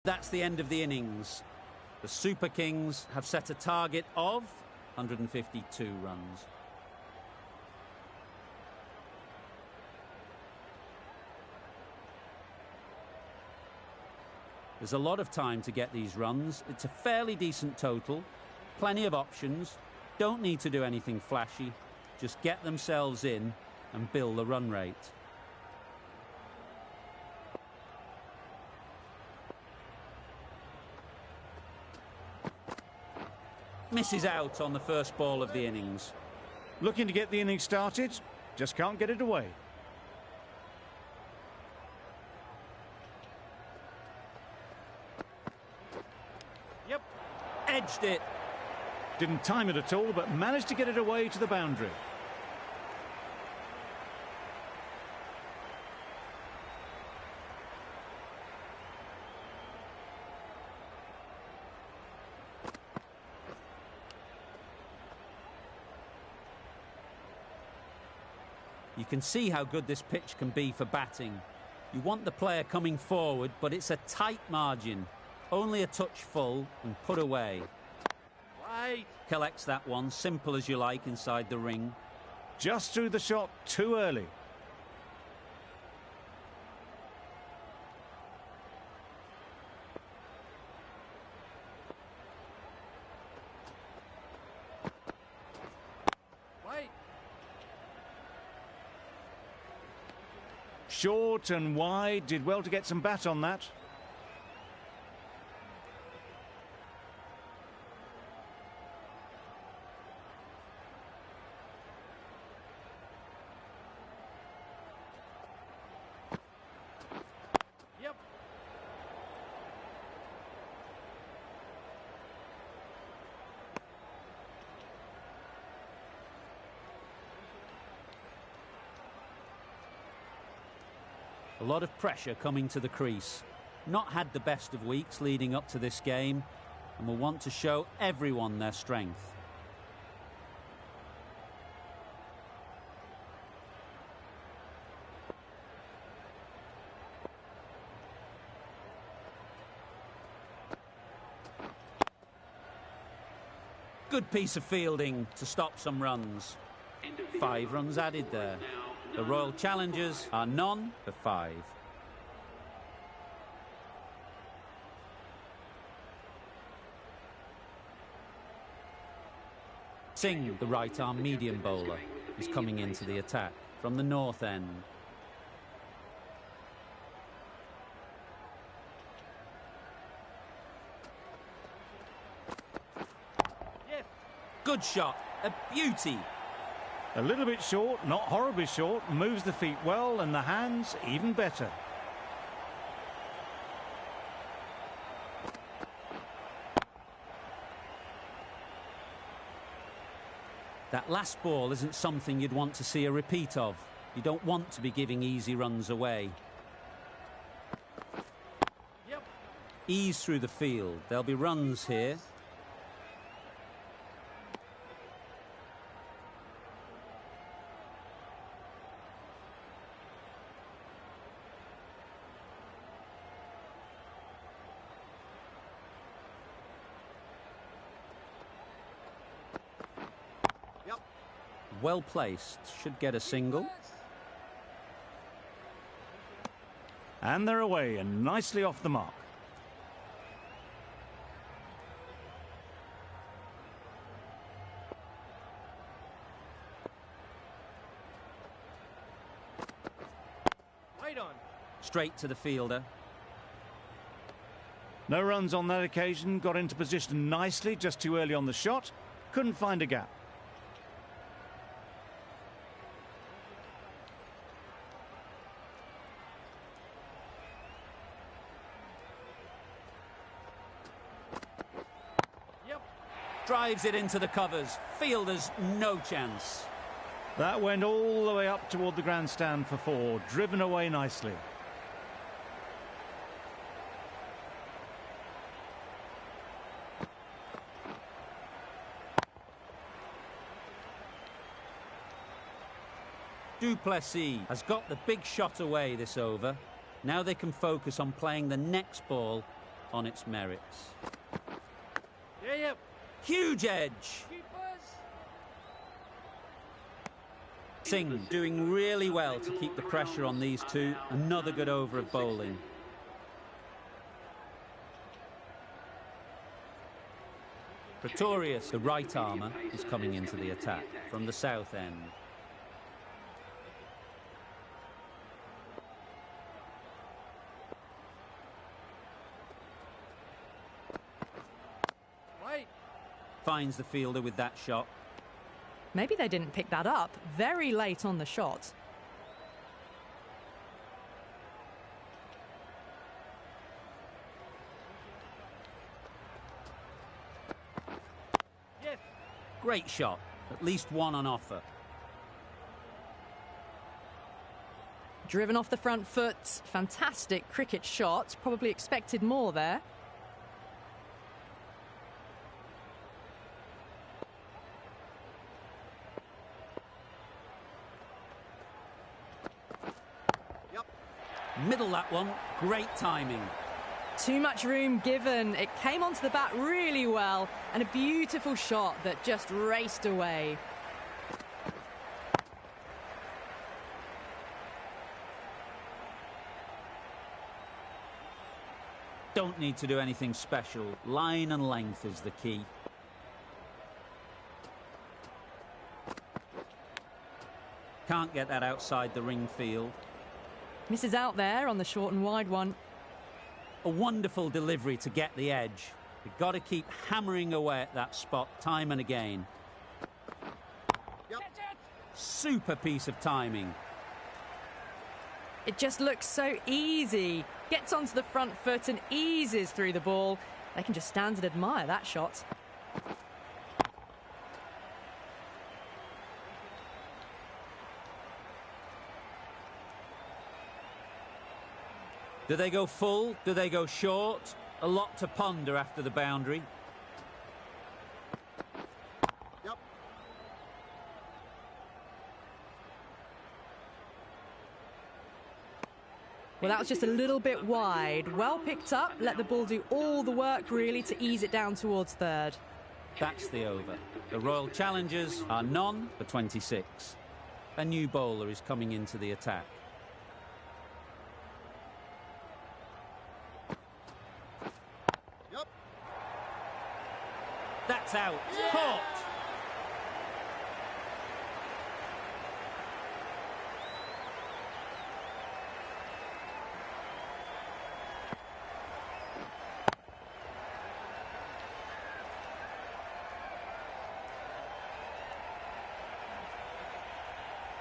That's the end of the innings. The Super Kings have set a target of 152 runs. There's a lot of time to get these runs. It's a fairly decent total. Plenty of options. Don't need to do anything flashy. Just get themselves in and build the run rate. Misses out on the first ball of the innings. Looking to get the innings started, just can't get it away. Yep. Edged it. Didn't time it at all, but managed to get it away to the boundary. You can see how good this pitch can be for batting. You want the player coming forward, but it's a tight margin. Only a touch full and put away. Right. Collects that one, simple as you like, inside the ring. Just threw the shot too early. Right. Short and wide, did well to get some bat on that. Yep. A lot of pressure coming to the crease. Not had the best of weeks leading up to this game and will want to show everyone their strength. Good piece of fielding to stop some runs. 5 runs added there. The Royal Challengers are none for 5. Singh, the right-arm medium bowler, is coming into the attack from the north end. Yes. Good shot, a beauty. A little bit short, not horribly short, moves the feet well and the hands even better. That last ball isn't something you'd want to see a repeat of. You don't want to be giving easy runs away. Yep. Ease through the field. There'll be runs here. Yep. Well placed. Should get a single. And they're away and nicely off the mark. Right on. Straight to the fielder. No runs on that occasion, got into position nicely, just too early on the shot. Couldn't find a gap. Yep. Drives it into the covers. Fielder's no chance. That went all the way up toward the grandstand for 4, driven away nicely. Duplessis has got the big shot away this over. Now they can focus on playing the next ball on its merits. Yeah, yep. Huge edge. Singh doing really well to keep the pressure on these two. Another good over of bowling. Pretorius, the right armour, is coming into the attack from the south end. Right. Finds the fielder with that shot. Maybe they didn't pick that up very late on the shot. Yes. Great shot. At least one on offer. Driven off the front foot. Fantastic cricket shot. Probably expected more there. Middle that one. Great timing. Too much room given. It came onto the bat really well, and a beautiful shot that just raced away. Don't need to do anything special. Line and length is the key. Can't get that outside the ring field. Misses out there on the short and wide one. A wonderful delivery to get the edge. You've got to keep hammering away at that spot time and again. Yep. Super piece of timing. It just looks so easy. Gets onto the front foot and eases through the ball. They can just stand and admire that shot. Do they go full? Do they go short? A lot to ponder after the boundary. Yep. Well, that was just a little bit wide. Well picked up. Let the ball do all the work, really, to ease it down towards third. That's the over. The Royal Challengers are none for 26. A new bowler is coming into the attack. Yep. That's out. Caught.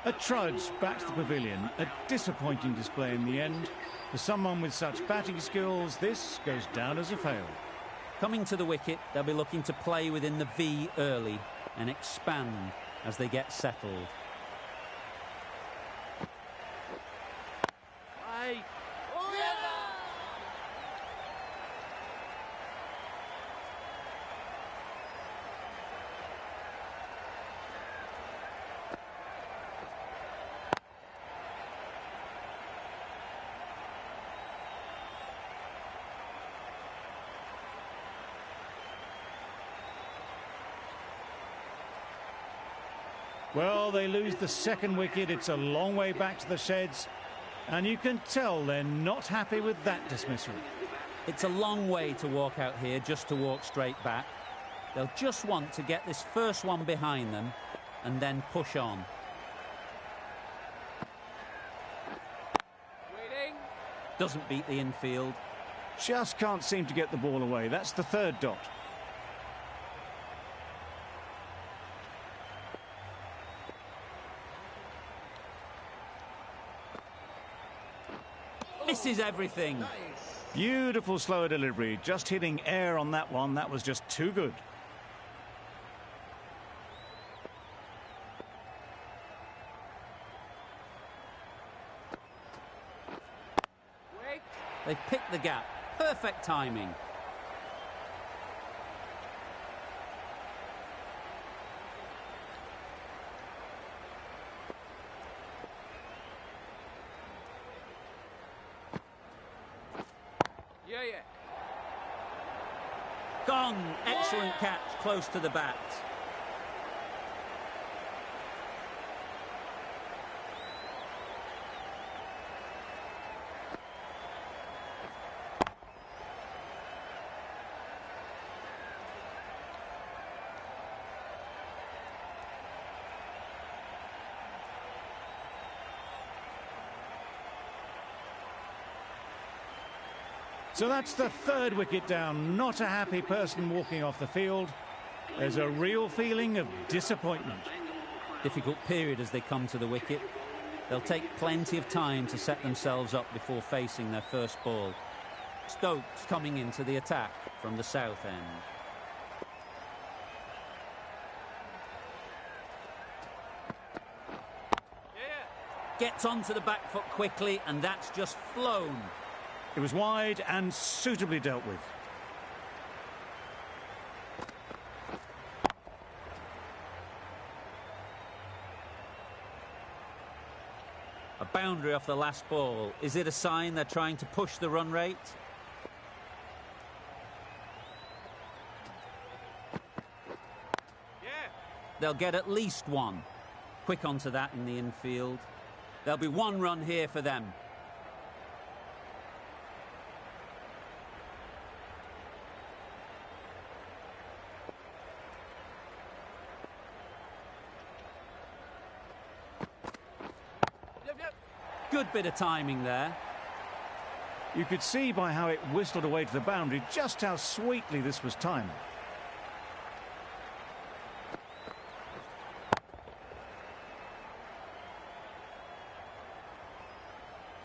A trudge back to the pavilion. A disappointing display in the end. For someone with such batting skills, this goes down as a fail. Coming to the wicket, they'll be looking to play within the V early and expand as they get settled. Right. Well, they lose the second wicket. It's a long way back to the sheds. And you can tell they're not happy with that dismissal. It's a long way to walk out here just to walk straight back. They'll just want to get this first one behind them and then push on. Waiting. Doesn't beat the infield. Just can't seem to get the ball away. That's the third dot. Misses everything. Beautiful slower delivery. Just hitting air on that one. That was just too good. Wait. They've picked the gap. Perfect timing. Yeah, yeah. Gone. Excellent catch close to the bat. So that's the third wicket down. Not a happy person walking off the field. There's a real feeling of disappointment. Difficult period as they come to the wicket. They'll take plenty of time to set themselves up before facing their first ball. Stokes coming into the attack from the south end. Yeah. Gets onto the back foot quickly, and that's just flown. It was wide and suitably dealt with. A boundary off the last ball. Is it a sign they're trying to push the run rate? Yeah. They'll get at least one. Quick onto that in the infield. There'll be one run here for them. Good bit of timing there. You could see by how it whistled away to the boundary just how sweetly this was timed.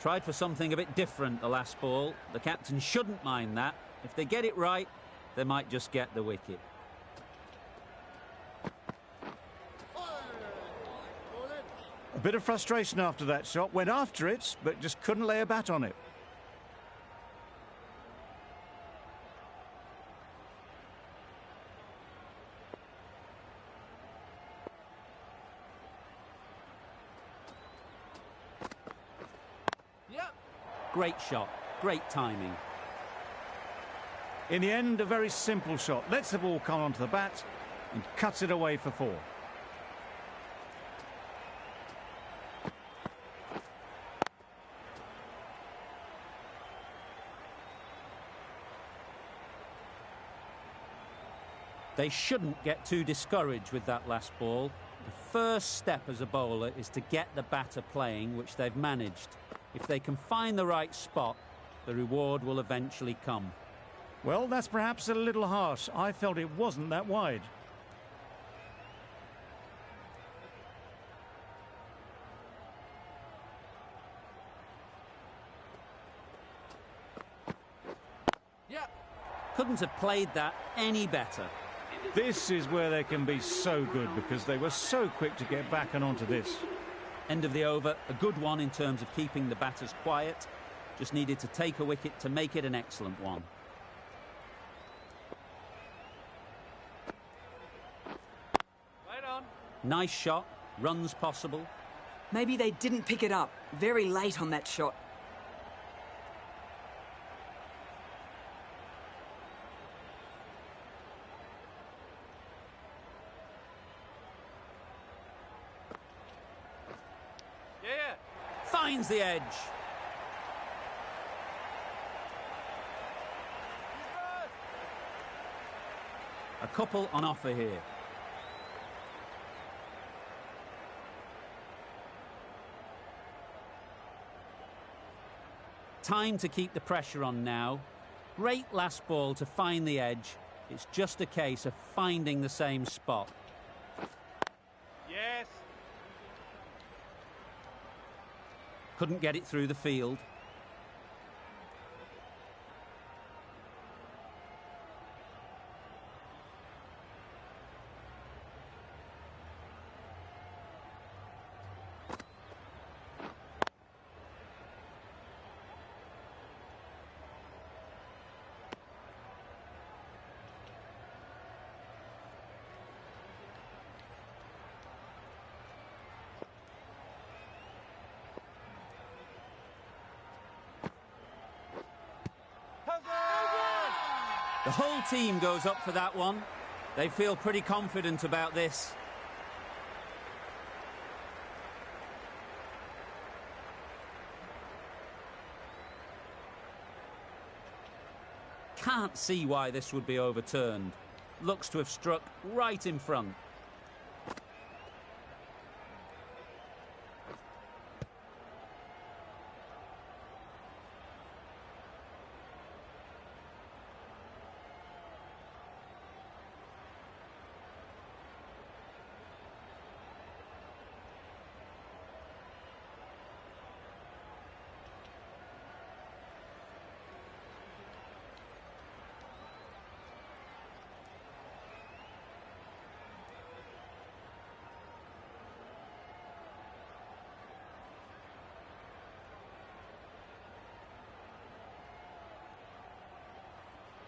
Tried for something a bit different the last ball. The captain shouldn't mind that. If they get it right, they might just get the wicket. A bit of frustration after that shot. Went after it, but just couldn't lay a bat on it. Yep. Great shot. Great timing. In the end, a very simple shot. Lets the ball come onto the bat and cuts it away for 4. They shouldn't get too discouraged with that last ball. The first step as a bowler is to get the batter playing, which they've managed. If they can find the right spot, the reward will eventually come. Well, that's perhaps a little harsh. I felt it wasn't that wide. Yep. Couldn't have played that any better. This is where they can be so good because they were so quick to get back and onto this. End of the over, a good one in terms of keeping the batters quiet. Just needed to take a wicket to make it an excellent one. Right on. Nice shot, runs possible. Maybe they didn't pick it up. Very late on that shot. Yeah. Finds the edge. A couple on offer here. Time to keep the pressure on now. Great last ball to find the edge. It's just a case of finding the same spot. Yes. Couldn't get it through the field. The whole team goes up for that one. They feel pretty confident about this. Can't see why this would be overturned. Looks to have struck right in front.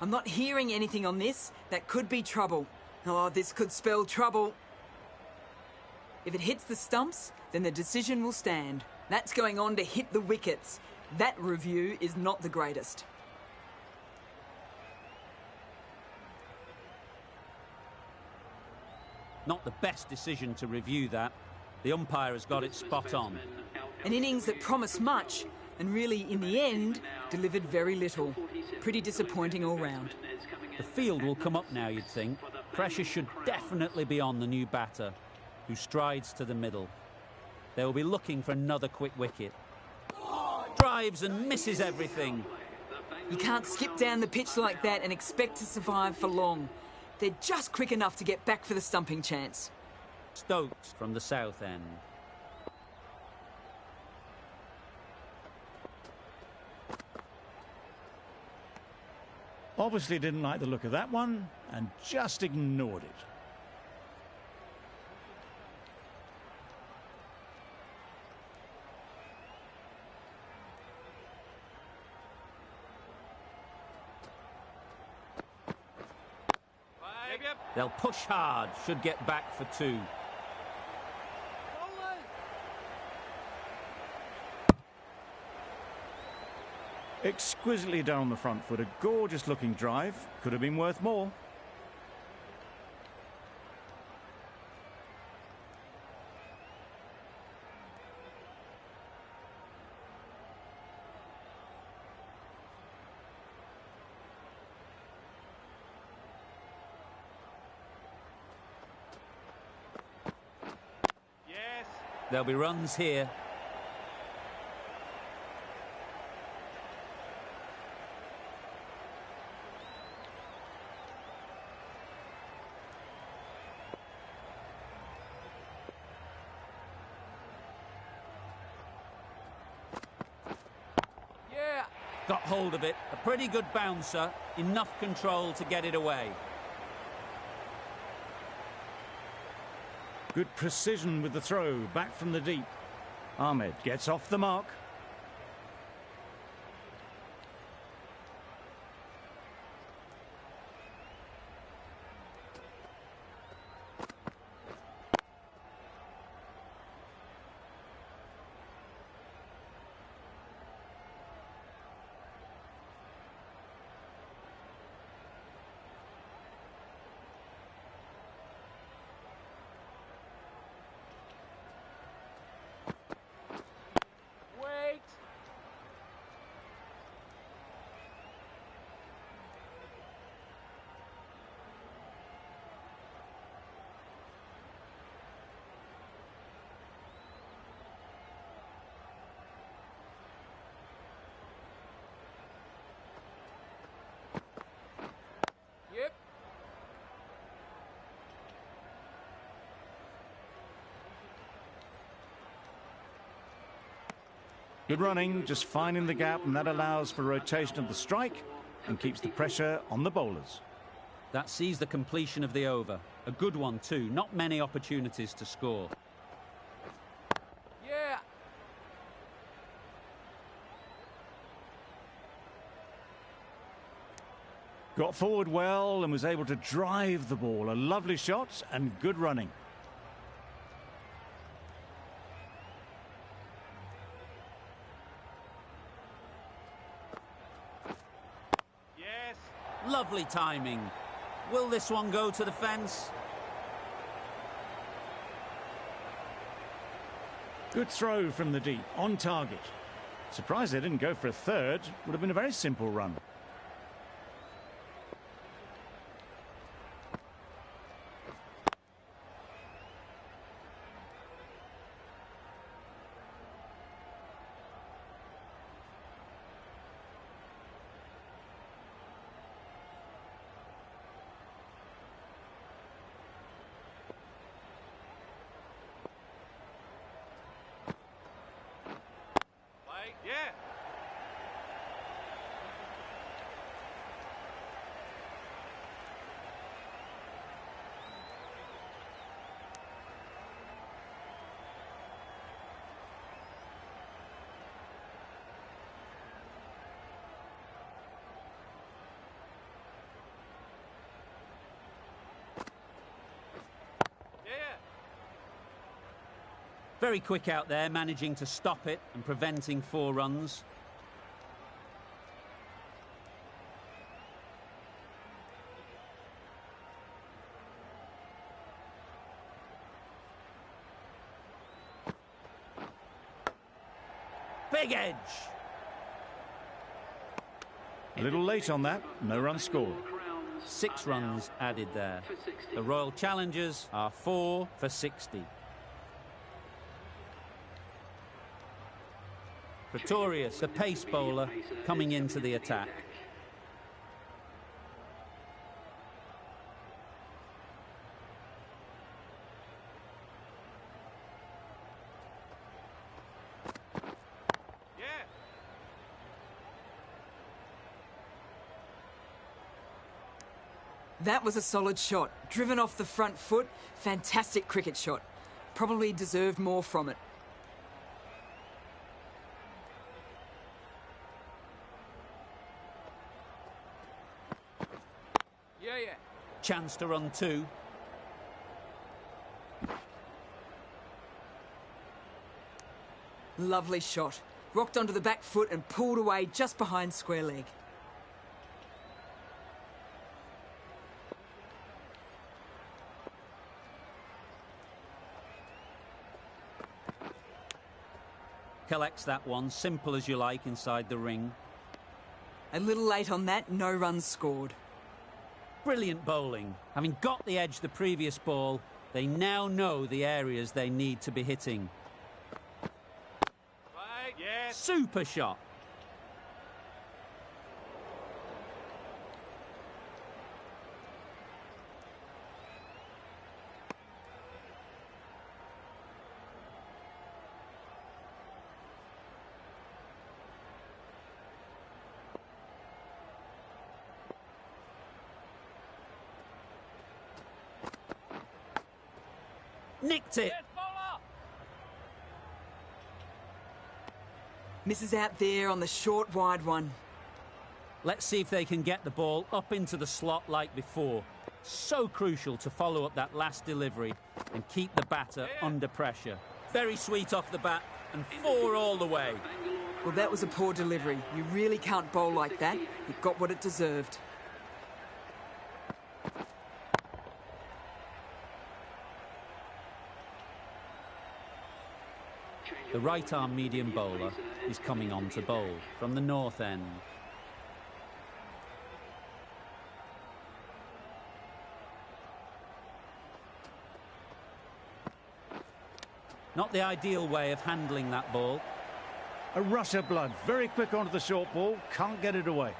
I'm not hearing anything on this. That could be trouble. Oh, this could spell trouble. If it hits the stumps, then the decision will stand. That's going on to hit the wickets. That review is not the greatest. Not the best decision to review that. The umpire has got it spot on. An innings that promised much and really, in the end, delivered very little. Pretty disappointing all round. The field will come up now, you'd think. Pressure should definitely be on the new batter, who strides to the middle. They will be looking for another quick wicket. Drives and misses everything. You can't skip down the pitch like that and expect to survive for long. They're just quick enough to get back for the stumping chance. Stokes from the south end. Obviously didn't like the look of that one and just ignored it. They'll push hard, should get back for 2. Exquisitely done on the front foot, a gorgeous looking drive, could have been worth more. There'll be runs here. Got hold of it. A pretty good bouncer. Enough control to get it away. Good precision with the throw, back from the deep. Ahmed gets off the mark. Good running, just finding the gap, and that allows for rotation of the strike and keeps the pressure on the bowlers. That sees the completion of the over. A good one too. Not many opportunities to score. Got forward well and was able to drive the ball. A lovely shot and good running. Lovely timing. Will this one go to the fence? Good throw from the deep, on target. Surprised they didn't go for a third. Would have been a very simple run. Very quick out there, managing to stop it and preventing 4 runs. Big edge. A little late on that, no run scored. 6 runs added there. The Royal Challengers are 4 for 60. Pretorius, the pace bowler, coming into the attack. That was a solid shot. Driven off the front foot. Fantastic cricket shot. Probably deserved more from it. Yeah, yeah. Chance to run 2. Lovely shot. Rocked onto the back foot and pulled away just behind square leg. Collects that one, simple as you like, inside the ring. A little late on that, no runs scored. Brilliant bowling. Having got the edge the previous ball, they now know the areas they need to be hitting. Right, yes. Super shot. Nicked it. Yes, bowler. Misses out there on the short, wide one. Let's see if they can get the ball up into the slot like before. So crucial to follow up that last delivery and keep the batter under pressure. Very sweet off the bat and 4 all the way. Well, that was a poor delivery. You really can't bowl like that. It got what it deserved. The right-arm medium bowler is coming on to bowl from the north end. Not the ideal way of handling that ball. A rush of blood, very quick onto the short ball, can't get it away.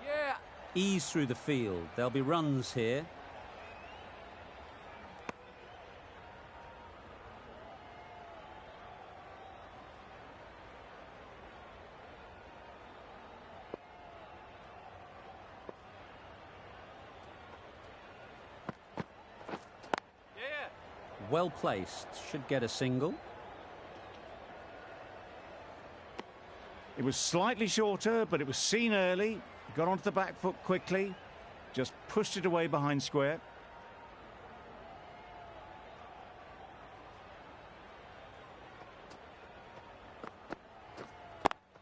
Yeah. Ease through the field. There'll be runs here. Well placed, should get a single. It was slightly shorter, but it was seen early. Got onto the back foot quickly. Just pushed it away behind square.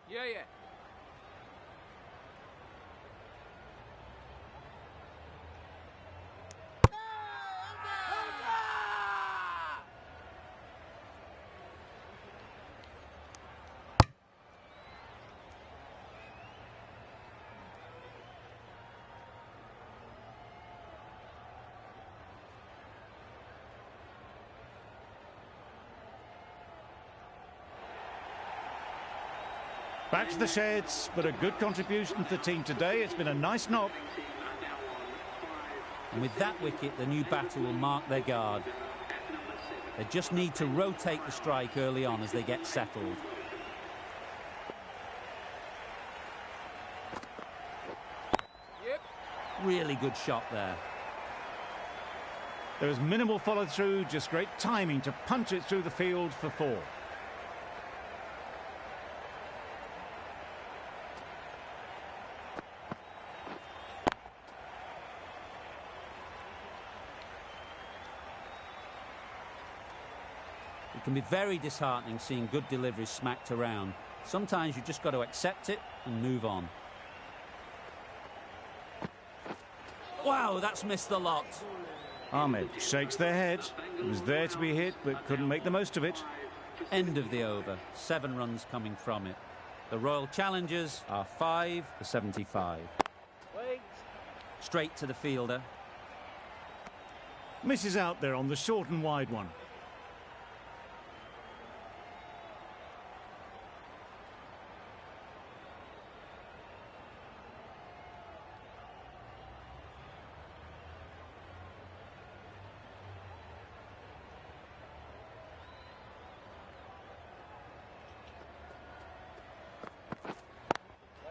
Yeah, yeah. Back to the sheds, but a good contribution to the team today. It's been a nice knock. And with that wicket, the new batter will mark their guard. They just need to rotate the strike early on as they get settled. Yep. Really good shot there. There was minimal follow-through, just great timing to punch it through the field for 4. It can be very disheartening seeing good deliveries smacked around. Sometimes you've just got to accept it and move on. Wow, that's missed the lot. Ahmed shakes their head. It was there to be hit, but couldn't make the most of it. End of the over. 7 runs coming from it. The Royal Challengers are 5 for 75. Wait. Straight to the fielder. Misses out there on the short and wide one.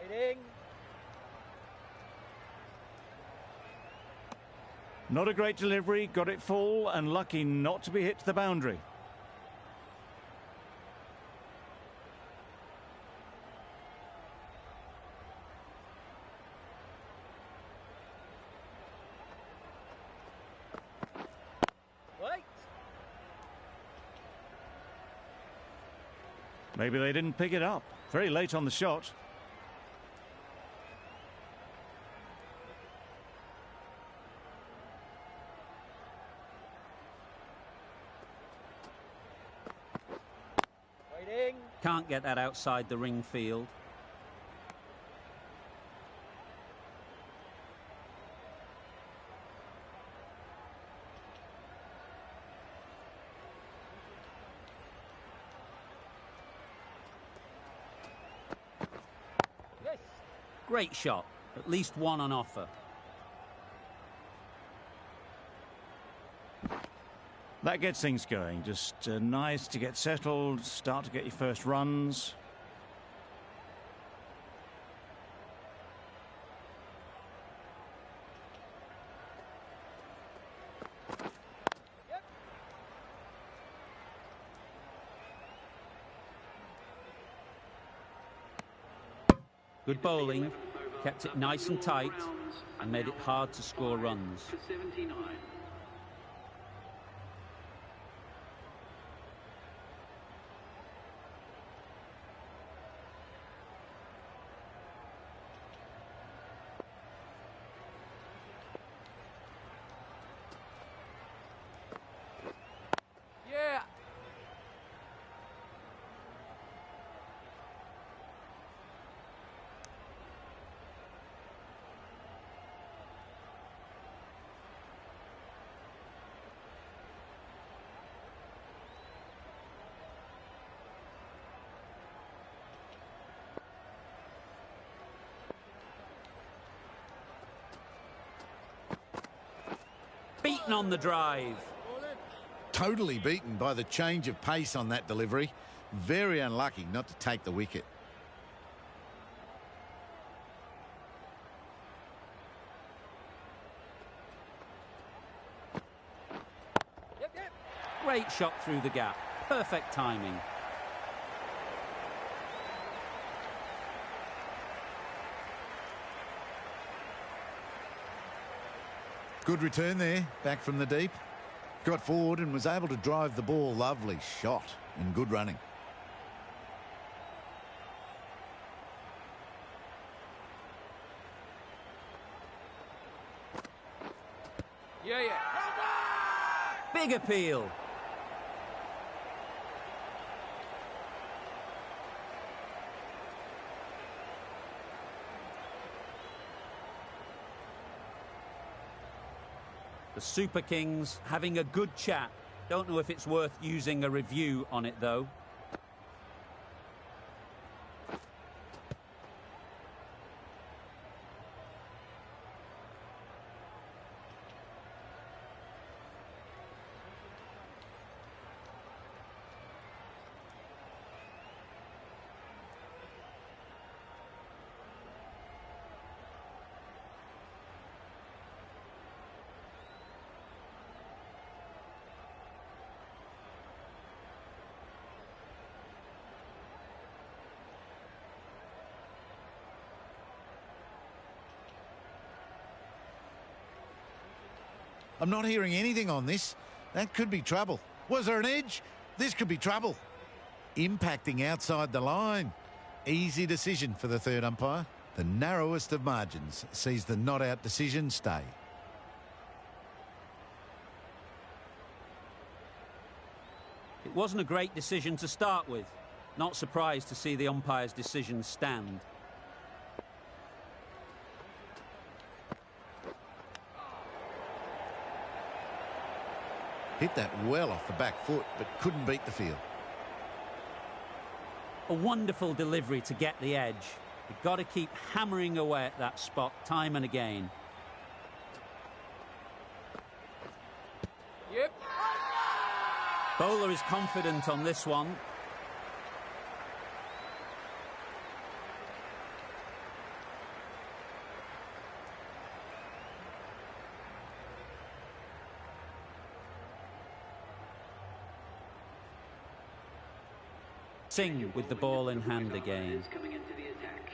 Waiting. Not a great delivery, got it full and lucky not to be hit to the boundary. Wait. Maybe they didn't pick it up. Very late on the shot. Waiting. Can't get that outside the ring field. Yes. Great shot. At least one on offer. That gets things going. Just nice to get settled, start to get your first runs. Yep. Good bowling. Kept it nice and tight and made it hard to score runs. For 79. Yeah. Beaten on the drive. Totally beaten by the change of pace on that delivery. Very unlucky not to take the wicket. Yep, yep. Great shot through the gap. Perfect timing. Good return there, back from the deep. Got forward and was able to drive the ball. Lovely shot and good running. Yeah, yeah. Big appeal. The Super Kings having a good chat. Don't know if it's worth using a review on it, though. I'm not hearing anything on this. That could be trouble. Was there an edge? This could be trouble. Impacting outside the line. Easy decision for the third umpire. The narrowest of margins sees the not-out decision stay. It wasn't a great decision to start with. Not surprised to see the umpire's decision stand. Hit that well off the back foot, but couldn't beat the field. A wonderful delivery to get the edge. You've got to keep hammering away at that spot time and again. Yep. Bowler is confident on this one. Singh with the ball in hand again. Coming into the attack.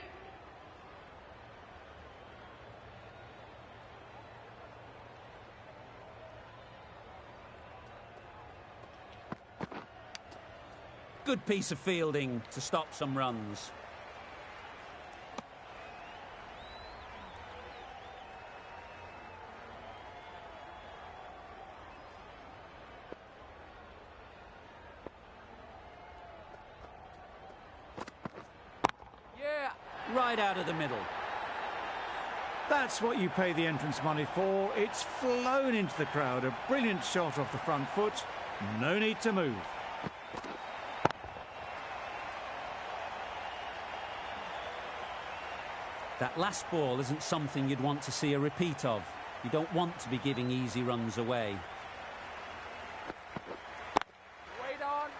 Good piece of fielding to stop some runs. Yeah. Right out of the middle. That's what you pay the entrance money for. It's flown into the crowd. A brilliant shot off the front foot. No need to move. That last ball isn't something you'd want to see a repeat of. You don't want to be giving easy runs away. Wait on.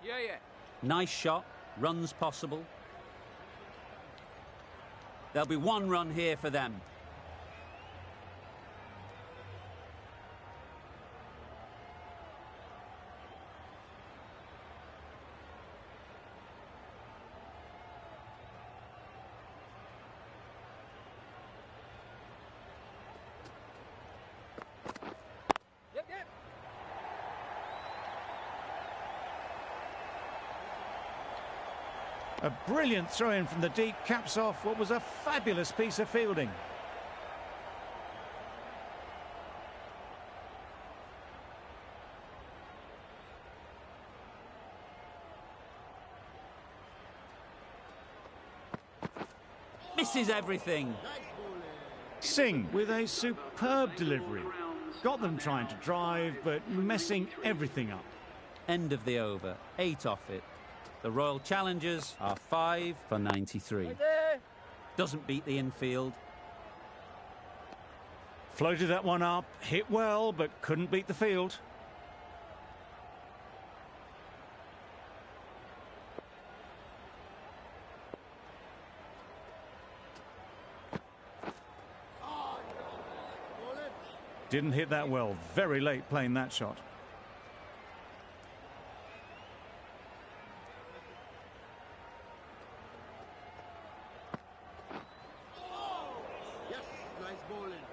Yeah. Nice shot, runs possible. There'll be one run here for them. Yep. A brilliant throw-in from the deep caps off what was a fabulous piece of fielding. Misses everything. Singh with a superb delivery. Got them trying to drive, but messing everything up. End of the over, 8 off it. The Royal Challengers are 5 for 93. Right there. Doesn't beat the infield. Floated that one up, hit well, but couldn't beat the field. Didn't hit that well. Very late playing that shot.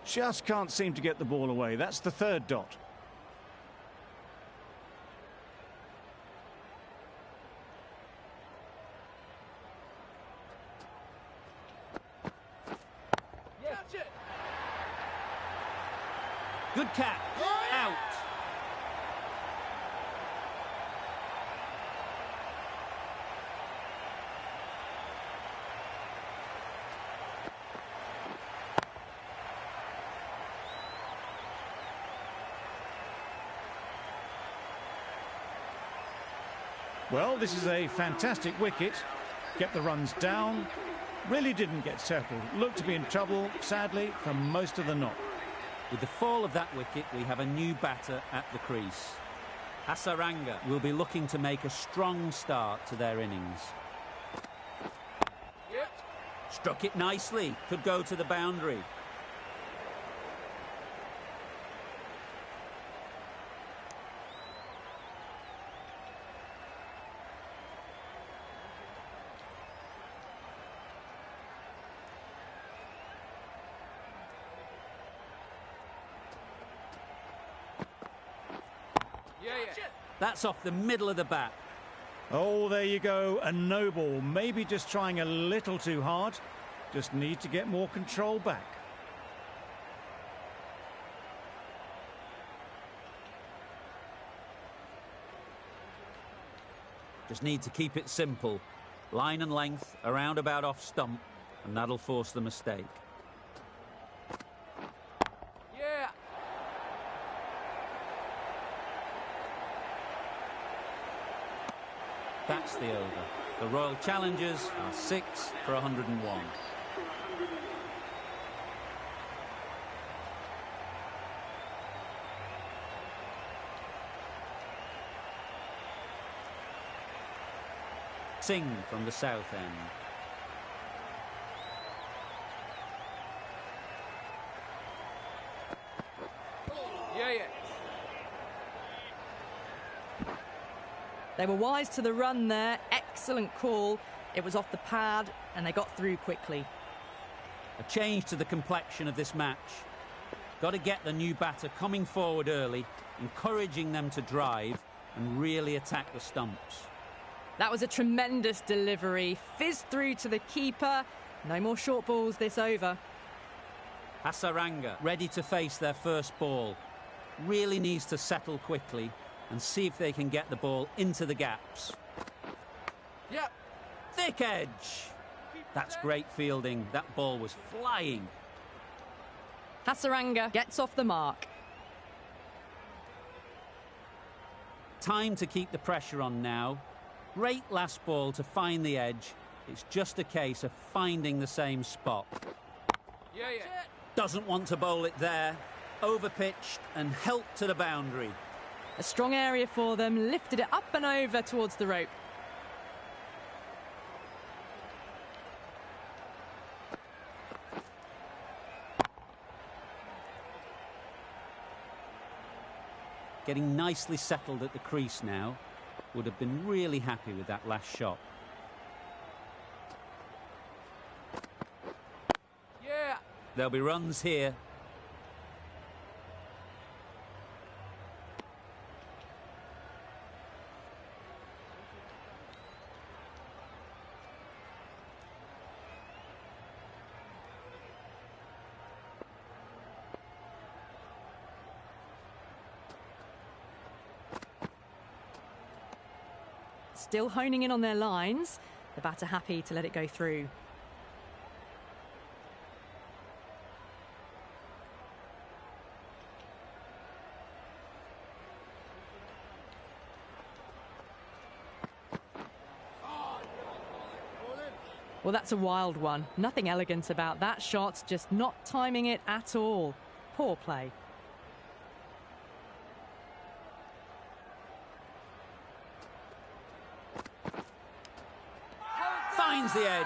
Just can't seem to get the ball away. That's the third dot. Yeah. Catch it. Good catch. Out. Well, this is a fantastic wicket. Kept the runs down. Really didn't get settled. Looked to be in trouble, sadly, for most of the knock. With the fall of that wicket, we have a new batter at the crease. Hasaranga will be looking to make a strong start to their innings. Yep. Struck it nicely, could go to the boundary. That's off the middle of the bat. Oh, there you go, a no ball. Maybe just trying a little too hard. Just need to get more control back. Just need to keep it simple. Line and length, around about off stump, and that'll force the mistake. Yeah. That's the over. The Royal Challengers are 6 for 101. Singh from the south end. Yeah. They were wise to the run there. Excellent call. It was off the pad and they got through quickly. A change to the complexion of this match. Got to get the new batter coming forward early, encouraging them to drive and really attack the stumps. That was a tremendous delivery. Fizzed through to the keeper. No more short balls this over. Hasaranga ready to face their first ball. Really needs to settle quickly and see if they can get the ball into the gaps. Yep. Thick edge. That's great fielding. That ball was flying. Hasaranga gets off the mark. Time to keep the pressure on now. Great last ball to find the edge. It's just a case of finding the same spot. Yeah. Doesn't want to bowl it there. Overpitched and helped to the boundary. A strong area for them. Lifted it up and over towards the rope. Getting nicely settled at the crease now. Would have been really happy with that last shot. Yeah. There'll be runs here. Still honing in on their lines. The batter happy to let it go through. Well, that's a wild one. Nothing elegant about that shot, just not timing it at all. Poor play. Finds the edge.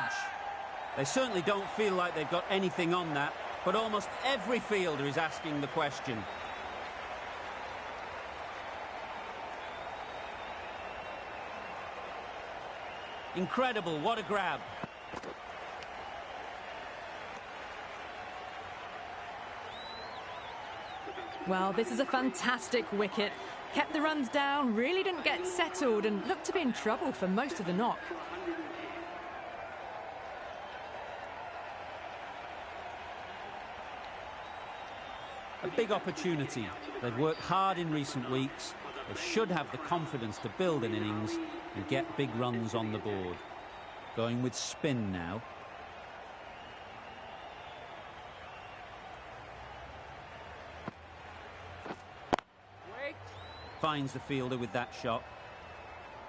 They certainly don't feel like they've got anything on that, but almost every fielder is asking the question. Incredible, what a grab. Well, this is a fantastic wicket. Kept the runs down, really didn't get settled and looked to be in trouble for most of the knock. A big opportunity. They've worked hard in recent weeks. They should have the confidence to build an innings and get big runs on the board. Going with spin now. Finds the fielder with that shot.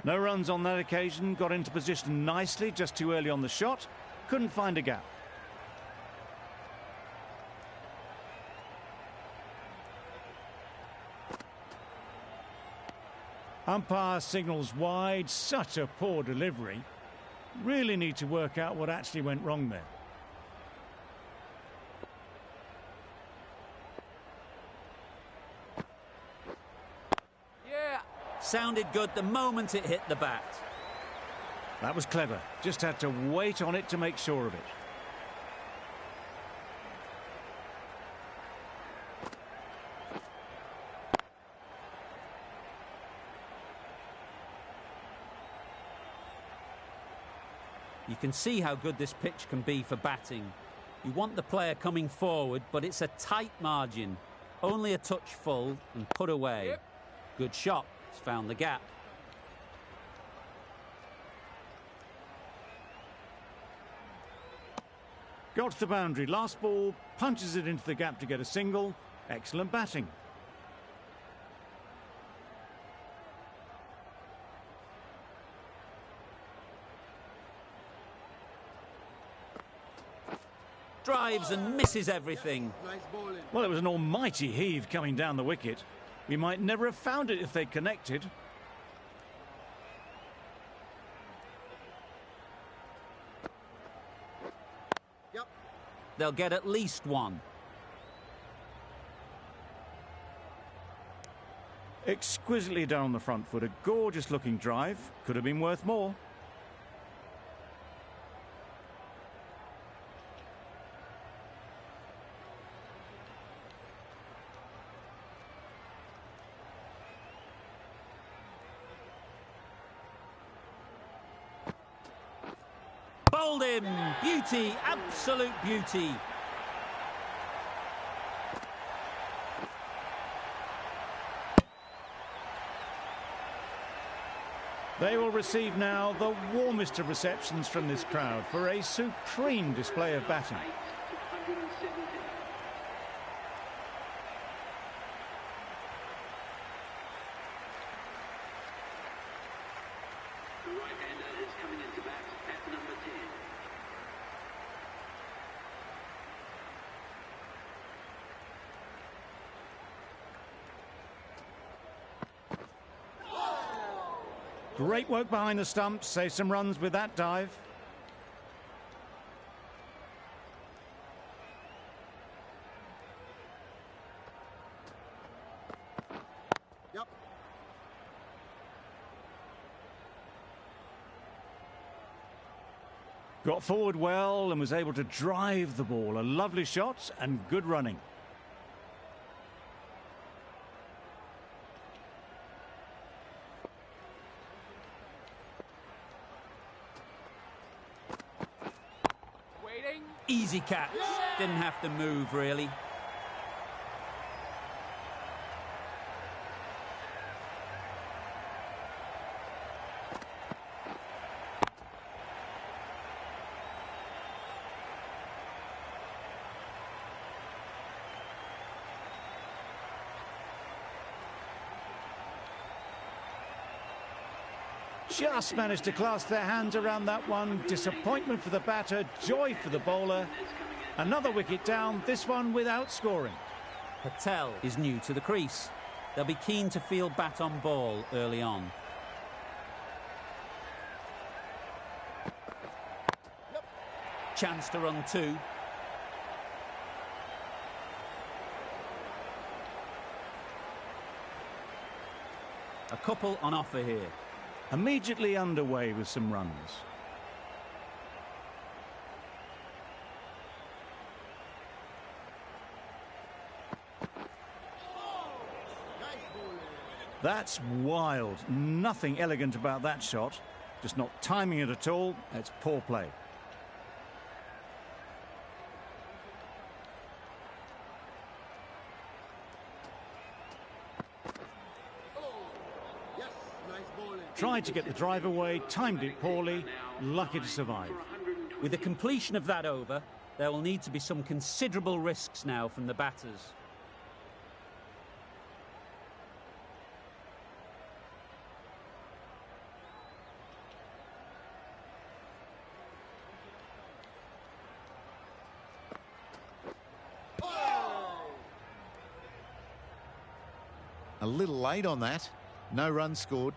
No runs on that occasion. Got into position nicely, just too early on the shot. Couldn't find a gap. Umpire signals wide. Such a poor delivery. Really need to work out what actually went wrong there. Yeah. Sounded good the moment it hit the bat. That was clever. Just had to wait on it to make sure of it. You can see how good this pitch can be for batting. You want the player coming forward, but it's a tight margin. Only a touch full and put away. Yep. Good shot. It's found the gap. Got to the boundary. Last ball, punches it into the gap to get a single. Excellent batting. Drives and misses everything. Well, it was an almighty heave coming down the wicket. We might never have found it if they'd connected. They'll get at least one. Exquisitely down the front foot. A gorgeous looking drive. Could have been worth more. Bowled him. Beauty. Absolute beauty. They will receive now the warmest of receptions from this crowd for a supreme display of batting. 8 to 170. The right-hander is coming into bat at number 10. Great work behind the stumps. Save some runs with that dive. Got forward well and was able to drive the ball. A lovely shot and good running. Waiting. Easy catch. Didn't have to move, really. Just managed to clasp their hands around that one. Disappointment for the batter, joy for the bowler. Another wicket down, this one without scoring. Patel is new to the crease. They'll be keen to field bat on ball early on. Chance to run two. A couple on offer here. Immediately underway with some runs. That's wild. Nothing elegant about that shot. Just not timing it at all. It's poor play. Tried to get the drive away, timed it poorly, lucky to survive. With the completion of that over, there will need to be some considerable risks now from the batters. A little late on that. No runs scored.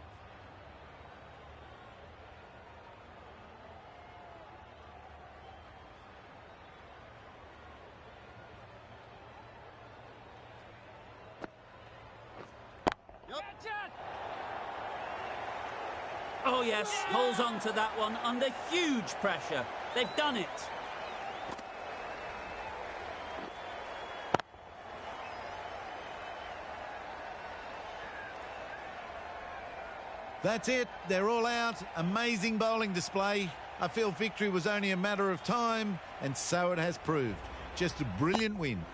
Oh yes, holds on to that one under huge pressure. They've done it. That's it. They're all out. Amazing bowling display. I feel victory was only a matter of time, and so it has proved. Just a brilliant win.